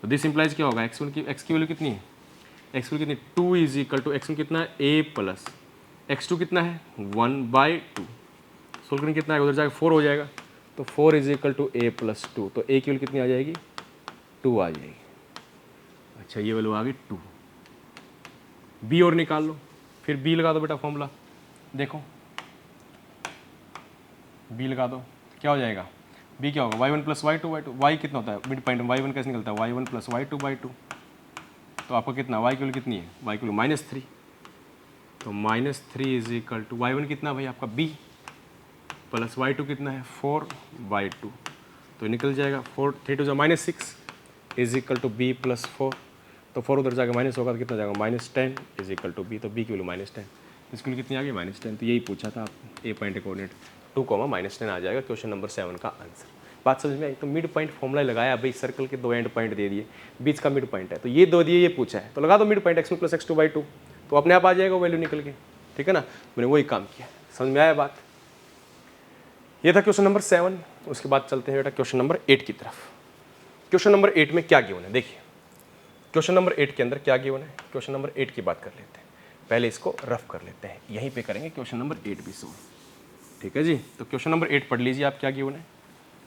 तो दिस इंप्लाइज क्या होगा, x की वैल्यू कितनी है, x की वैल्यू कितनी 2 = x1 कितना है a + x2 कितना है 1/2, सोल्व करेंगे कितना है, उधर जाकर 4 हो जाएगा, तो 4 = a + 2, तो a की वैल्यू कितनी आ जाएगी 2 आ जाएगी। अच्छा ये वैल्यू आ गई 2, b और निकाल लो, फिर b लगा दो बेटा फॉर्मूला, देखो b लगा दो क्या हो जाएगा, b क्या होगा y1 + y2/2, y कितना होता है मिड पॉइंट में, y1 कैसे निकलता है y1 + y2/2, तो आपको कितना y की वैल्यू कितनी है, y की वैल्यू -3, तो -3 = y1 कितना भाई आपका b + y2 कितना है 4/2, तो निकल जाएगा 4 3 2 -6 = b + 4, तो 4 उधर जाकर माइनस होगा तो कितना जाएगा -10 = b, तो b की वैल्यू -10, इसकी वैल्यू कितनी आ गई -10, तो यही पूछा था आपको, ए पॉइंट कोऑर्डिनेट 2, -10 आ जाएगा क्वेश्चन नंबर 7 का आंसर। बात समझ में आई, तो मिड पॉइंट फॉर्मूला लगाया भाई, सर्कल के 2 एंड पॉइंट दे दिए, बीच का मिड पॉइंट है, तो ये 2 दिए, ये पूछा है, तो लगा दो मिड पॉइंट x1 + x2/2, तो अपने आप आ जाएगा वैल्यू निकल के, ठीक है ना, मैंने वही काम किया, समझ में आया बात। ये था क्वेश्चन नंबर 7, उसके बाद चलते हैं बेटा क्वेश्चन नंबर 8 की तरफ। क्वेश्चन नंबर 8 में क्या गिवन है, देखिए क्वेश्चन नंबर 8 के अंदर क्या गिवन है, क्वेश्चन नंबर 8 की बात कर लेते हैं, पहले इसको रफ कर लेते हैं, यहीं पे करेंगे क्वेश्चन नंबर 8 भी सोल्व, ठीक है जी। तो क्वेश्चन नंबर 8 पढ़ लीजिए आप, क्या गिवन है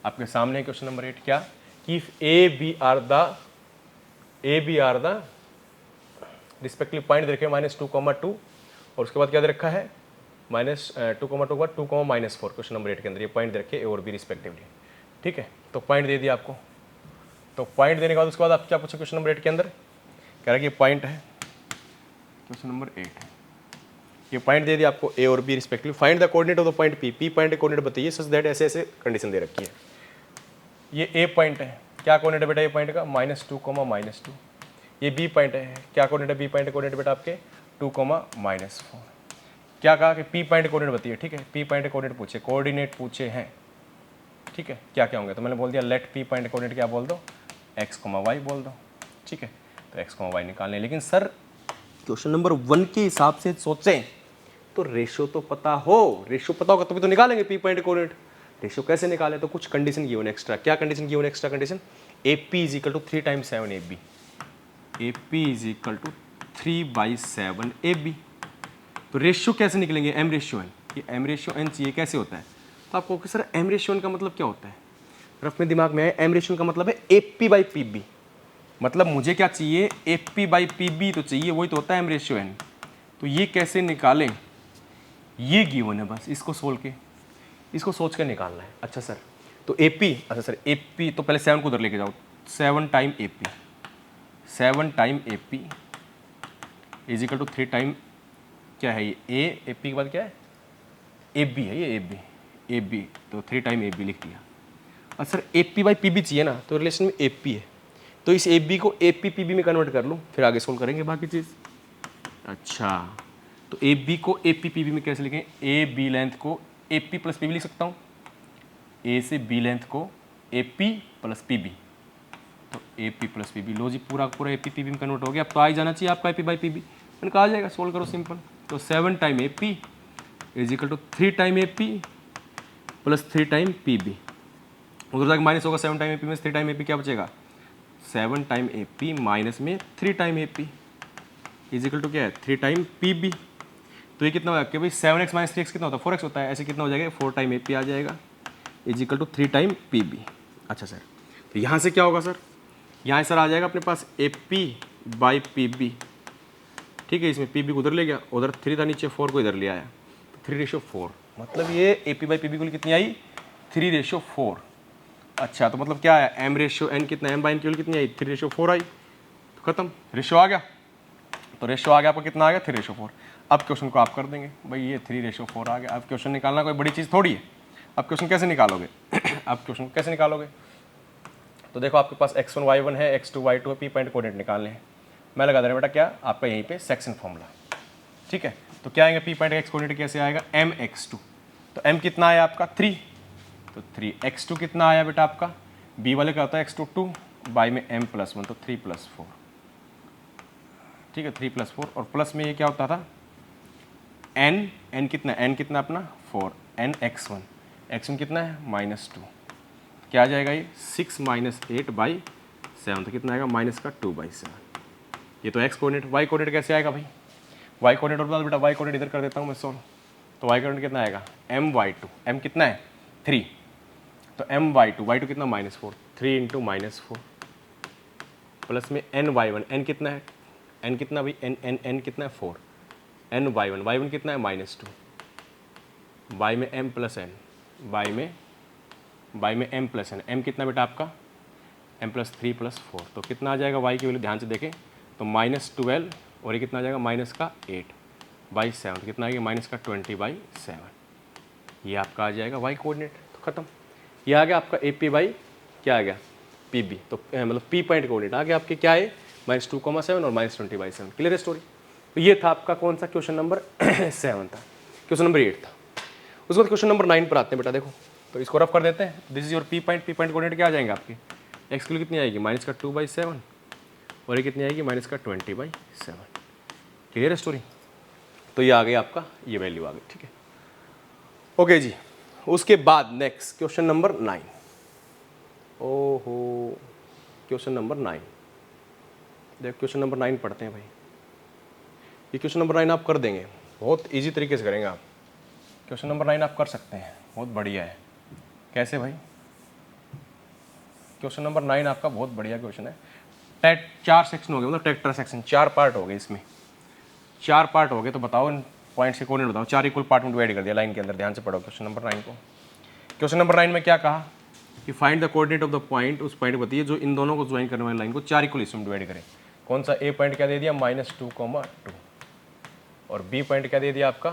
आपके सामने क्वेश्चन नंबर 8, क्या कि A B are the respective point देखे -2, और उसके बाद क्या दे रखा है -2, 2 बाद 2, -4, क्वेश्चन नंबर 8 के अंदर ये पॉइंट दे रखे ए और बी रिस्पेक्टिवली, ठीक है। तो पॉइंट दे दिया आपको, तो पॉइंट देने के बाद उसके बाद आप क्या पूछे क्वेश्चन नंबर 8 के अंदर, कह रहा है कि पॉइंट है, क्वेश्चन नंबर 8 है, ये पॉइंट दे दिया आपको ए और B respectively, find the coordinate of the point P point coordinate बताइए सच दैट ऐसे ऐसे कंडीशन दे रखी है। ये ए पॉइंट है, क्या कोऑर्डिनेट है बेटा ए पॉइंट का -2, ये बी पॉइंट है, क्या कोऑर्डिनेट है बी पॉइंट कोऑर्डिनेट बेटा आपके 2, -4, क्या कहा कि पी पॉइंट कोऑर्डिनेट बताइए, ठीक है, पी पॉइंट कोऑर्डिनेट पूछे, कोऑर्डिनेट पूछे हैं, ठीक है, क्या क्या होंगे, तो मैंने बोल दिया लेट पी पॉइंट कोऑर्डिनेट क्या बोल दो x, y बोल दो, ठीक है, तो x, y निकालने, लेकिन सर क्वेश्चन नंबर 1 के हिसाब से सोचें तो रेशियो तो पता हो, रेशियो पता होगा तभी तो निकालेंगे पी पॉइंट कोऑर्डिनेट, रेशियो कैसे निकाले, तो कुछ कंडीशन गिवन एक्स्ट्रा, क्या condition given extra condition, AP = 3 × 7 AB, AP = 3/7 AB, तो रेशियो कैसे निकलेंगे, m रेशियो n, ये m रेशियो n चाहिए, कैसे होता है, तो आपको सर m रेशियो n का मतलब क्या होता है, रफ में दिमाग में आए, m रेशियो का मतलब है AP/PB, मतलब मुझे क्या चाहिए AP/PB तो चाहिए, वही तो होता है m रेशियो n, तो ये कैसे निकालें, ये गिवन है, बस इसको सोल्व के, इसको सोच कर निकालना है। अच्छा सर तो AP, अच्छा सर AP तो पहले 7 को उधर लेके जाओ, 7 टाइम AP = 3 टाइम क्या है ये AP के बाद क्या है AB है, ये AB, तो 3 टाइम AB लिख दिया। और सर AP/PB चाहिए ना, तो रिलेशन में AP है, तो इस AB को AP/PB में कन्वर्ट कर लूँ, फिर आगे सोल्व करेंगे बाकी चीज़। अच्छा तो AB को AP/PB में कैसे लिखें, AB लेंथ को AP + PB लिख सकता हूँ, A से B लेंथ को AP + PB, तो A P plus P B. लो जी पूरा पूरा ए पी पी बी में कन्वर्ट हो गया। अब तो आ ही जाना चाहिए आपका A P by P B. मैंने कहा आ जाएगा, सोल्व करो सिंपल। तो 7 time A P is equal to 3 time A P plus 3 time P B. उधर जाकर माइनस होगा 7 टाइम ए पी में 3 टाइम ए पी, क्या बचेगा 7 टाइम ए पी माइनस में 3 time A P is equal to क्या है 3 टाइम पी बी। तो ये कितना होगा कि भाई 7x माइनस 3x कितना होता है 4x होता है। ऐसे कितना हो जाएगा 4 टाइम ए पी आ जाएगा is equal to 3 time P B. अच्छा सर, तो यहाँ से क्या होगा सर, यहाँ सर आ जाएगा अपने पास A P by P B. ठीक है, इसमें पी बी को उधर ले गया, उधर 3 था नीचे, 4 को इधर ले आया, तो 3:4। मतलब ये A P by P B को कितनी आई 3:4। अच्छा, तो मतलब क्या है एम रेशियो एन कितना, एम बाई एन की कितनी आई 3:4 आई। तो खत्म, रेशियो आ गया। तो रेशियो आ गया आपका कितना आ गया 3:4। अब क्वेश्चन को आप कर देंगे भाई ये 3:4 आ गया। अब क्वेश्चन निकालना कोई बड़ी चीज़ थोड़ी है। अब क्वेश्चन कैसे निकालोगे अब क्वेश्चन कैसे निकालोगे, तो देखो आपके पास x1 y1 है, x2 y2 है, पी पॉइंट कोऑर्डिनेट निकालने हैं। मैं लगा दे रहा बेटा क्या आपका यहीं पे सेक्शन फॉर्मूला। ठीक है, तो क्या आएगा पी पॉइंट एक्स कोऑर्डिनेट कैसे आएगा mx2। तो m कितना आया आपका 3, तो 3x2 कितना आया बेटा आपका, b वाले का होता है x2 2 बाई में m+1 तो 3+4। ठीक है 3+4 और प्लस में ये क्या होता था n कितना अपना 4 n x1 कितना है -2। क्या आ जाएगा ये 6 - 8/7 तो कितना आएगा -2/7। ये तो x कोऑर्डिनेट। y कोऑर्डिनेट कैसे आएगा भाई, y कोऑर्डिनेट और बता बेटा y कोऑर्डिनेट इधर कर देता हूँ मैं सॉल्व। तो y कोऑर्डिनेट कितना आएगा my2, m कितना है 3, तो my2 कितना -4, 3 × -4 प्लस में ny1, n कितना है, n कितना भाई n कितना है 4, ny1 कितना है -2 बाई में m + n बाई में m + n, m कितना बेटा आपका m + 3 + 4 तो कितना आ जाएगा y की वैल्यू ध्यान से देखें तो -12 और ये कितना आ जाएगा -8/7 तो कितना आएगा -20/7। ये आपका आ जाएगा y कोऑर्डिनेट। तो खत्म, ये आ गया आपका ए पी बाई क्या आ गया पी बी। तो मतलब पी पॉइंट कोऑर्डिनेट आ गया आपके क्या है -2,7 और -20/7। क्लियर है स्टोरी। तो ये था आपका कौन सा क्वेश्चन नंबर 7 था। क्वेश्चन नंबर 8 था। उसके बाद क्वेश्चन नंबर 9 पर आते हैं बेटा। देखो तो इसको रफ कर देते हैं। This is your P point coordinate क्या आ जाएंगे आपके एक्स की कितनी आएगी -2/7 और ये कितनी आएगी -20/7। क्लियर है स्टोरी। तो ये आ गई आपका ये वैल्यू आ गई। ठीक है ओके जी। उसके बाद नेक्स्ट क्वेश्चन नंबर 9। ओहो क्वेश्चन नंबर 9, देखो क्वेश्चन नंबर 9 पढ़ते हैं भाई। ये क्वेश्चन नंबर 9 आप कर देंगे, बहुत इजी तरीके से करेंगे आप। क्वेश्चन नंबर 9 आप कर सकते हैं, बहुत बढ़िया है। कैसे भाई, क्वेश्चन नंबर 9 आपका बहुत बढ़िया क्वेश्चन है। 4 सेक्शन हो गए, मतलब ट्रैक्टर सेक्शन 4 पार्ट हो गए, इसमें 4 पार्ट हो गए। तो बताओ इन पॉइंट्स के कोऑर्डिनेट बताओ। 4 इक्वल पार्ट में डिवाइड कर दिया लाइन के अंदर। ध्यान से पढ़ो क्वेश्चन नंबर 9 को। क्वेश्चन नंबर 9 में क्या कहा कि find the coordinate of the point, उस पॉइंट बताइए जो इन दोनों को ज्वाइन करने वाली लाइन को 4 इक्वल हिस्सों में डिवाइड करे। कौन सा ए पॉइंट क्या दे दिया -2,2 और बी पॉइंट क्या दे दिया आपका,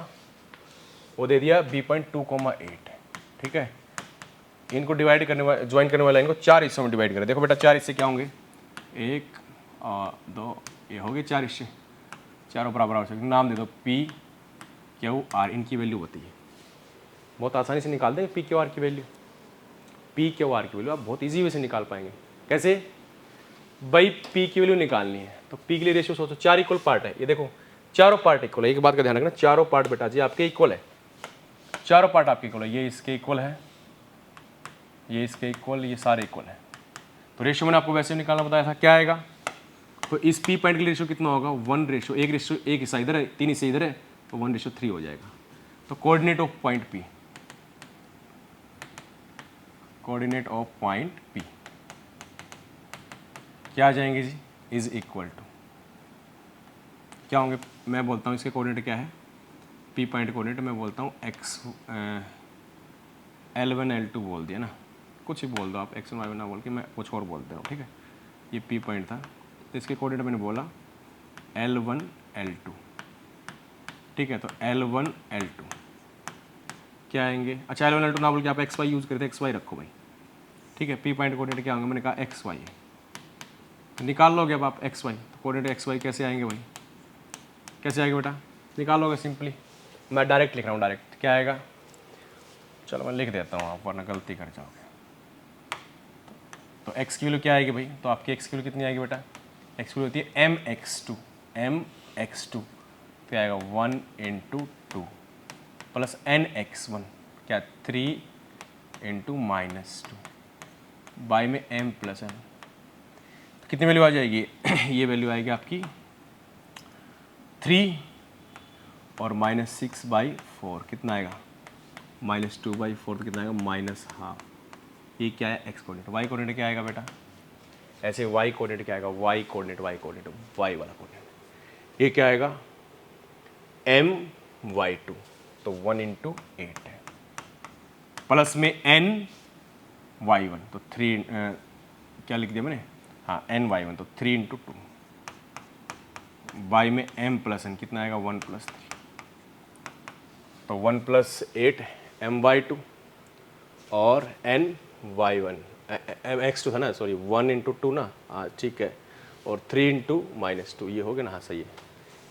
वो दे दिया बी पॉइंट 2,8। ठीक है, इनको डिवाइड करने वाले ज्वाइन करने वाली लाइन को 4 हिस्सों में डिवाइड करें। देखो बेटा 4 हिस्से क्या होंगे 1 और 2, ये हो गए 4 हिस्से, चारों बराबर आवश्यक। नाम दे दो पी क्यू आर, इनकी वैल्यू बताइए। बहुत आसानी से निकाल देंगे पी क्यू आर की वैल्यू। पी क्यू आर की वैल्यू आप बहुत इजी वे से निकाल पाएंगे। कैसे भाई, पी की वैल्यू निकालनी है तो पी के लिए रेशियो सोचो। 4 इक्वल पार्ट है, ये देखो चारों पार्ट इक्वल है। एक बात का ध्यान रखना, चारों पार्ट बेटा जी आपके इक्वल है। चारों पार्ट आपके इक्वल है, ये इसके इक्वल है, ये इसके इक्वल, ये सारे इक्वल है। तो रेशियो मैंने आपको वैसे निकालना बताया था, क्या आएगा। तो इस पी पॉइंट के लिए रेशियो कितना होगा 1:1, एक हिस्सा इधर है 3 हिस्से इधर है तो 1:3 हो जाएगा। तो coordinate of point P, coordinate of point P क्या आ जाएंगे जी, इज इक्वल टू क्या होंगे। मैं बोलता हूँ इसके कोऑर्डिनेट क्या है, पी पॉइंट कोऑर्डिनेट मैं बोलता हूँ x L1 L2 बोल दिया ना, कुछ ही बोल दो आप, x1 y1 ना बोल के मैं कुछ और बोलते रहो। ठीक है, ये पी पॉइंट था तो इसके कोऑर्डिनेट मैंने बोला L1 L2। ठीक है, तो L1 L2 क्या आएंगे। अच्छा L1 L2 ना बोल के आप XY यूज़ करते, XY रखो भाई। ठीक है, पी पॉइंट कोऑर्डिनेट क्या होंगे, मैंने कहा XY निकाल लोगे अब आप XY। तो कोऑर्डिनेट XY कैसे आएंगे भाई, कैसे आएंगे बेटा, निकालोगे सिंपली। मैं डायरेक्ट लिख रहा हूँ, डायरेक्ट क्या आएगा, चलो मैं लिख देता हूँ आप वरना गलती कर जाओगे। तो x की वैल्यू क्या आएगी भाई, तो आपकी x की वैल्यू कितनी आएगी बेटा, x की वैल्यू होती है mx2 तो आएगा 1 इंटू 2 प्लस nx1 क्या 3 इंटू -2 बाई में m प्लस n, तो कितनी वैल्यू आ जाएगी ये वैल्यू आएगी आपकी 3 और -6/4 कितना आएगा -2/4 तो कितना आएगा -12। ये क्या है x कोऑर्डिनेट, y कोऑर्डिनेट क्या आएगा बेटा, ऐसे y कोऑर्डिनेट क्या आएगा y कोऑर्डिनेट y वाला कोऑर्डिनेट, ये क्या आएगा my2 तो 1 इंटू 8 है प्लस में ny1 तो 3 क्या लिख दिया मैंने, हाँ ny1 तो 3 इंटू 2 बाई में m प्लस n कितना आएगा 1 + 3 तो 1 + 8 my2 और ny1 x2 था ना, सॉरी 1 इंटू 2 ना, हाँ ठीक है, और 3 इंटू -2 ये हो गया ना, हाँ सही है,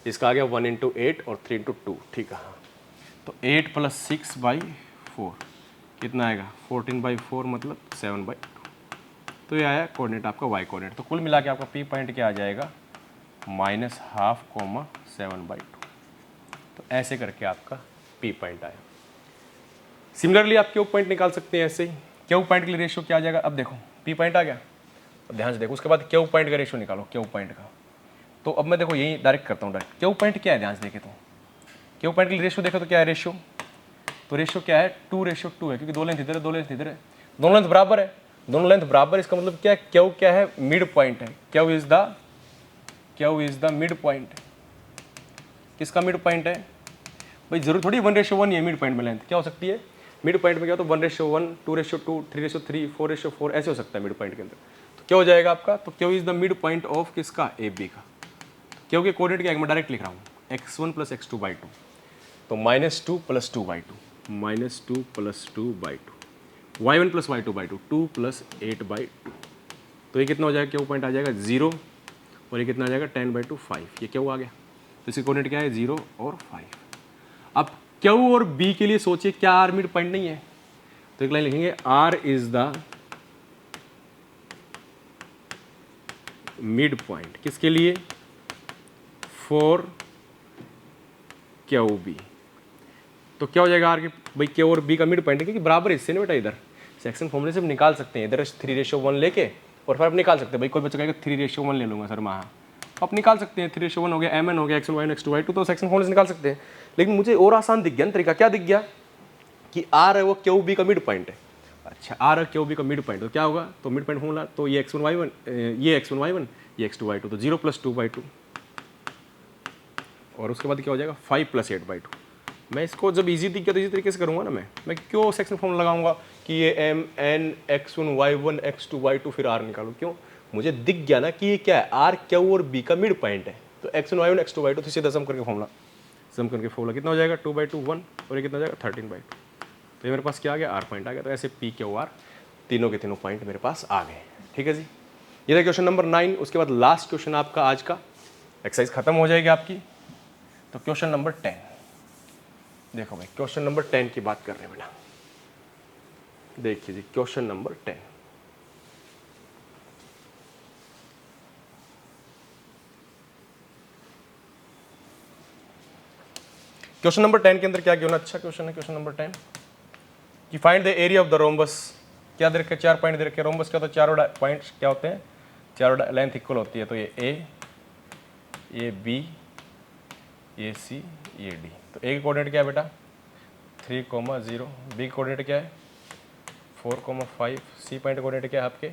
इसका आ गया 1 इंटू 8 और 3 इंटू 2 ठीक है, हाँ तो 8 + 6/4 कितना आएगा 14/4 मतलब 7/2 तो ये आया कोऑर्डिनेट आपका y कोऑर्डिनेट। तो कुल मिला के आपका p पॉइंट क्या आ जाएगा -12, 7/2। तो ऐसे करके आपका p पॉइंट आया। सिमिलरली आप क्यू पॉइंट निकाल सकते हैं ऐसे ही। क्यू पॉइंट के लिए रेशियो क्या आ जाएगा, अब देखो p पॉइंट आ गया, अब ध्यान से देखो, उसके बाद क्यू पॉइंट का रेशियो निकालो, क्यू पॉइंट का। तो अब मैं देखो यही डायरेक्ट करता हूँ, डायरेक्ट क्यू पॉइंट क्या है ध्यान से देखे तो, क्यू पॉइंट के लिए रेशियो देखो तो क्या है रेशियो, तो रेशियो क्या है 2:2 है, क्योंकि दो लेंथ इधर है, दो लेंथ इधर है, दोनों लेंथ बराबर है, दोनों लेंथ बराबर, इसका मतलब क्या है क्यू क्या है मिड पॉइंट है, Q is the mid point. किसका मिड पॉइंट है भाई, जरूर थोड़ी 1:1 है मिड पॉइंट में, लेंथ क्या हो सकती है मिड पॉइंट में, क्या तो 1:1, 2:2, 3:3, 4:4 ऐसे हो सकता है मिड पॉइंट के अंदर। तो क्या हो जाएगा आपका, तो Q is the mid point of किसका ए बी का, क्यू के कोऑर्डिनेट क्या है मैं डायरेक्ट लिख रहा हूँ x1 + x2/2 तो -2 + 2/2 -2 + 2/2 y1 + y2/2 2 + 8/2 तो ये कितना हो जाएगा, क्यू पॉइंट आ जाएगा 0 और ये कितना आ जाएगा 10/2 5, ये क्यू आ गया। तो इसकी कोऑर्डिनेट क्या है 0 और 5। अब क्यू और बी के लिए सोचिए क्या आर मिड पॉइंट नहीं है, तो एक लाइन लिखेंगे R is the mid point, किसके लिए फॉर क्यू बी। तो क्या हो जाएगा आर के भाई क्यू और बी का मिड पॉइंट है, क्योंकि बराबर हिस्से ना बेटा, इधर सेक्शन फॉर्मूले से निकाल सकते हैं, इधर 3:1 लेके और फिर आप निकाल सकते हैं भाई, कोई बच्चा कहेगा 3:1 ले लूंगा सर मैं, हाँ आप निकाल सकते हैं 3:1 हो गया, mn हो गया, x1 y1 x2 y2 तो सेक्शन फॉर्मूले से निकाल सकते हैं। लेकिन मुझे और आसान दिख गया तरीका, क्या दिख गया कि आर है वो क्यू बी का मिड पॉइंट है। अच्छा आर है क्यू बी का मिड पॉइंट, तो क्या होगा, तो मिड पॉइंट फॉर्मूला तो ये x1 y1 ये x1 y1 ये x2 y2 तो 0 + 2/2 और उसके बाद क्या हो जाएगा 5 + 8/2। मैं इसको जब इजी दिख गया तो इसी तरीके से करूँगा ना, मैं क्यों सेक्शन फॉर्मूला लगाऊंगा कि ये m n x1 y1 x2 y2 फिर r निकालूं, क्यों, मुझे दिख गया ना कि ये क्या है r क्यू और b का मिड पॉइंट है, तो x1 y1 x2 y2 तो सीधा सम करके फॉर्मूला कितना हो जाएगा 2/2 1 और ये कितना हो जाएगा 13/2। तो ये मेरे पास क्या आ गया r पॉइंट आ गया। तो ऐसे p क्यू r तीनों के तीनों पॉइंट मेरे पास आ गए। ठीक है जी, ये था क्वेश्चन नंबर 9। उसके बाद लास्ट क्वेश्चन आपका आज का एक्सरसाइज खत्म हो जाएगी आपकी। तो क्वेश्चन नंबर 10 देखो भाई, क्वेश्चन नंबर 10 की बात कर रहे हैं बेटा, देखिए जी क्वेश्चन नंबर 10। क्वेश्चन नंबर 10 के अंदर क्या क्यों ना अच्छा क्वेश्चन है क्वेश्चन नंबर 10 कि find the area of the rhombus. क्या दे रखे, 4 पॉइंट दे रखे, रोम्बस क्या होता है, चारों पॉइंट्स क्या होते हैं, चारों लेंथ इक्वल होती है, तो ये ए बी ये सी ये डी। तो ए की कोऑर्डिनेट क्या है बेटा 3,0, बी की कोऑर्डिनेट क्या है 4,5, सी पॉइंट कोऑर्डिनेट क्या है आपके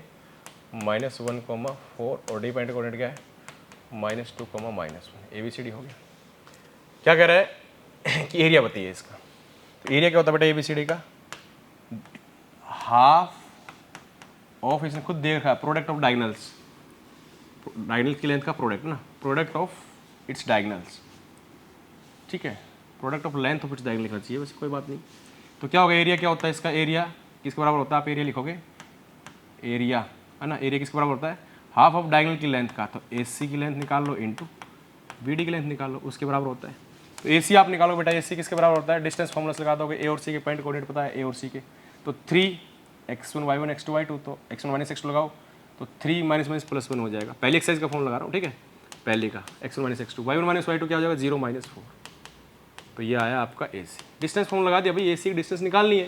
-1,4 और डी पॉइंट कोऑर्डिनेट क्या है -2,-1। ABCD हो गया। क्या कह रहा है कि एरिया बताइए इसका। तो एरिया क्या होता है बेटा ABCD का, हाफ ऑफ, इसने खुद दे रखा है प्रोडक्ट ऑफ डायगोनल्स, डायगोनल की लेंथ का प्रोडक्ट ना, प्रोडक्ट ऑफ इट्स डायगोनल्स। ठीक है, product of length of its diagonal लिखना चाहिए, वैसे कोई बात नहीं। तो क्या होगा एरिया क्या होता है इसका, एरिया किसके बराबर होता है, आप एरिया लिखोगे एरिया है ना, एरिया किसके बराबर होता है हाफ ऑफ डायगोनल की लेंथ का। तो AC की लेंथ निकाल लो इंटू BD की लेंथ निकाल लो, उसके बराबर होता है। तो AC आप निकालो बेटा, AC किसके बराबर होता है, डिस्टेंस फॉर्मूला से लगा दोगे, A और C के पॉइंट कोऑर्डिनेट पता है A और C के। तो 3 x1 y1 x2 y2, तो x1 - x2 लगाओ तो 3 माइनस माइनस प्लस 1 हो जाएगा। पहली एक्सरसाइज का फॉर्म लगा रहा हूँ, ठीक है, पहले का x1 minus x2, y1 minus y2 क्या हो जाएगा 0 माइनस 4। तो ये आया आपका AC। डिस्टेंस फॉर्म लगा दिया भाई, AC की डिस्टेंस निकालनी है।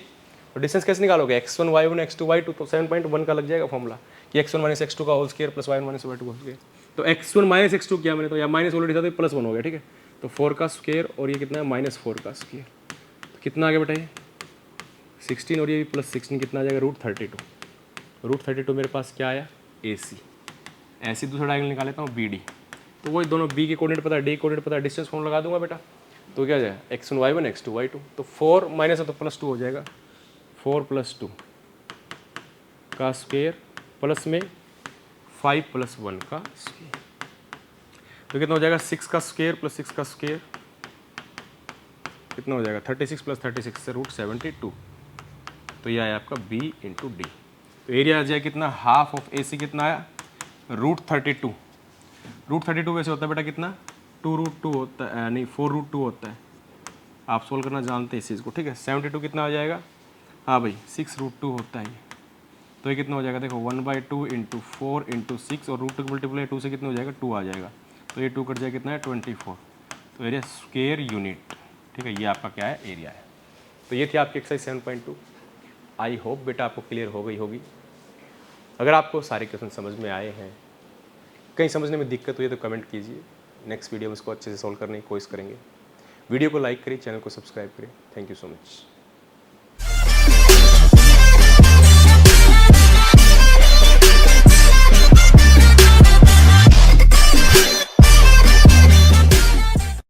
तो डिस्टेंस कैसे निकालोगे, x1 y1 x2 y2, तो 7.1 का लग जाएगा फॉर्मूला कि x1 माइनस x2 का whole square plus y1 minus y2 का होल स्क्वायर। तो x1 माइनस x2 किया मैंने, तो या माइनस ऑलरेडी था तो प्लस 1 हो गया, ठीक है। तो 4 का स्क्वायर और ये कितना है माइनस 4 का स्क्वायर, तो कितना आ गया बेटा ये 16 और ये प्लस 16 कितना आ जाएगा √32। √32 मेरे पास क्या आया AC। ऐसे दूसरा डायगोनल निकाल लेता हूँ BD। तो वही दोनों B के कोऑर्डिनेट पता है, D कोऑर्डिनेट पता है, डिस्टेंस फॉर्म लगा दूंगा बेटा। तो क्या हो जाएगा x1 y1 x2 y2। तो 4 माइनस है तो प्लस 2 हो जाएगा, 4 + 2 का स्क्वायर प्लस में 5 + 1 का स्क्वायर। तो कितना हो जाएगा 6 का स्क्वायर प्लस 6 का स्क्वायर कितना हो जाएगा 36 + 36 से √72। तो ये आया आपका B × D। तो एरिया आ जाए कितना, हाफ ऑफ AC कितना आया √32। √32 वैसे होता है बेटा कितना 2√2 होता है, नहीं 4√2 होता है। आप सोल्व करना जानते हैं इस चीज़ को, ठीक है। 72 कितना आ जाएगा, हाँ भाई 6√2 होता है ये। तो ये कितना हो जाएगा देखो 1/2 × 4 × 6 और √2 मल्टीप्लाई 2 से कितना हो जाएगा 2 आ जाएगा। तो ये 2 कट जाएगा कितना है 24। तो एरिया स्क्वायर यूनिट, ठीक है, ये आपका क्या है एरिया है। तो ये थी आपकी एक्सरसाइज 7.2। आई होप बेटा आपको क्लियर हो गई होगी। अगर आपको सारे क्वेश्चन समझ में आए हैं, कहीं समझने में दिक्कत हुई है तो कमेंट कीजिए, नेक्स्ट वीडियो में इसको अच्छे से सॉल्व करने की कोशिश करेंगे। वीडियो को लाइक करिए, चैनल को सब्सक्राइब करिए। Thank you so much.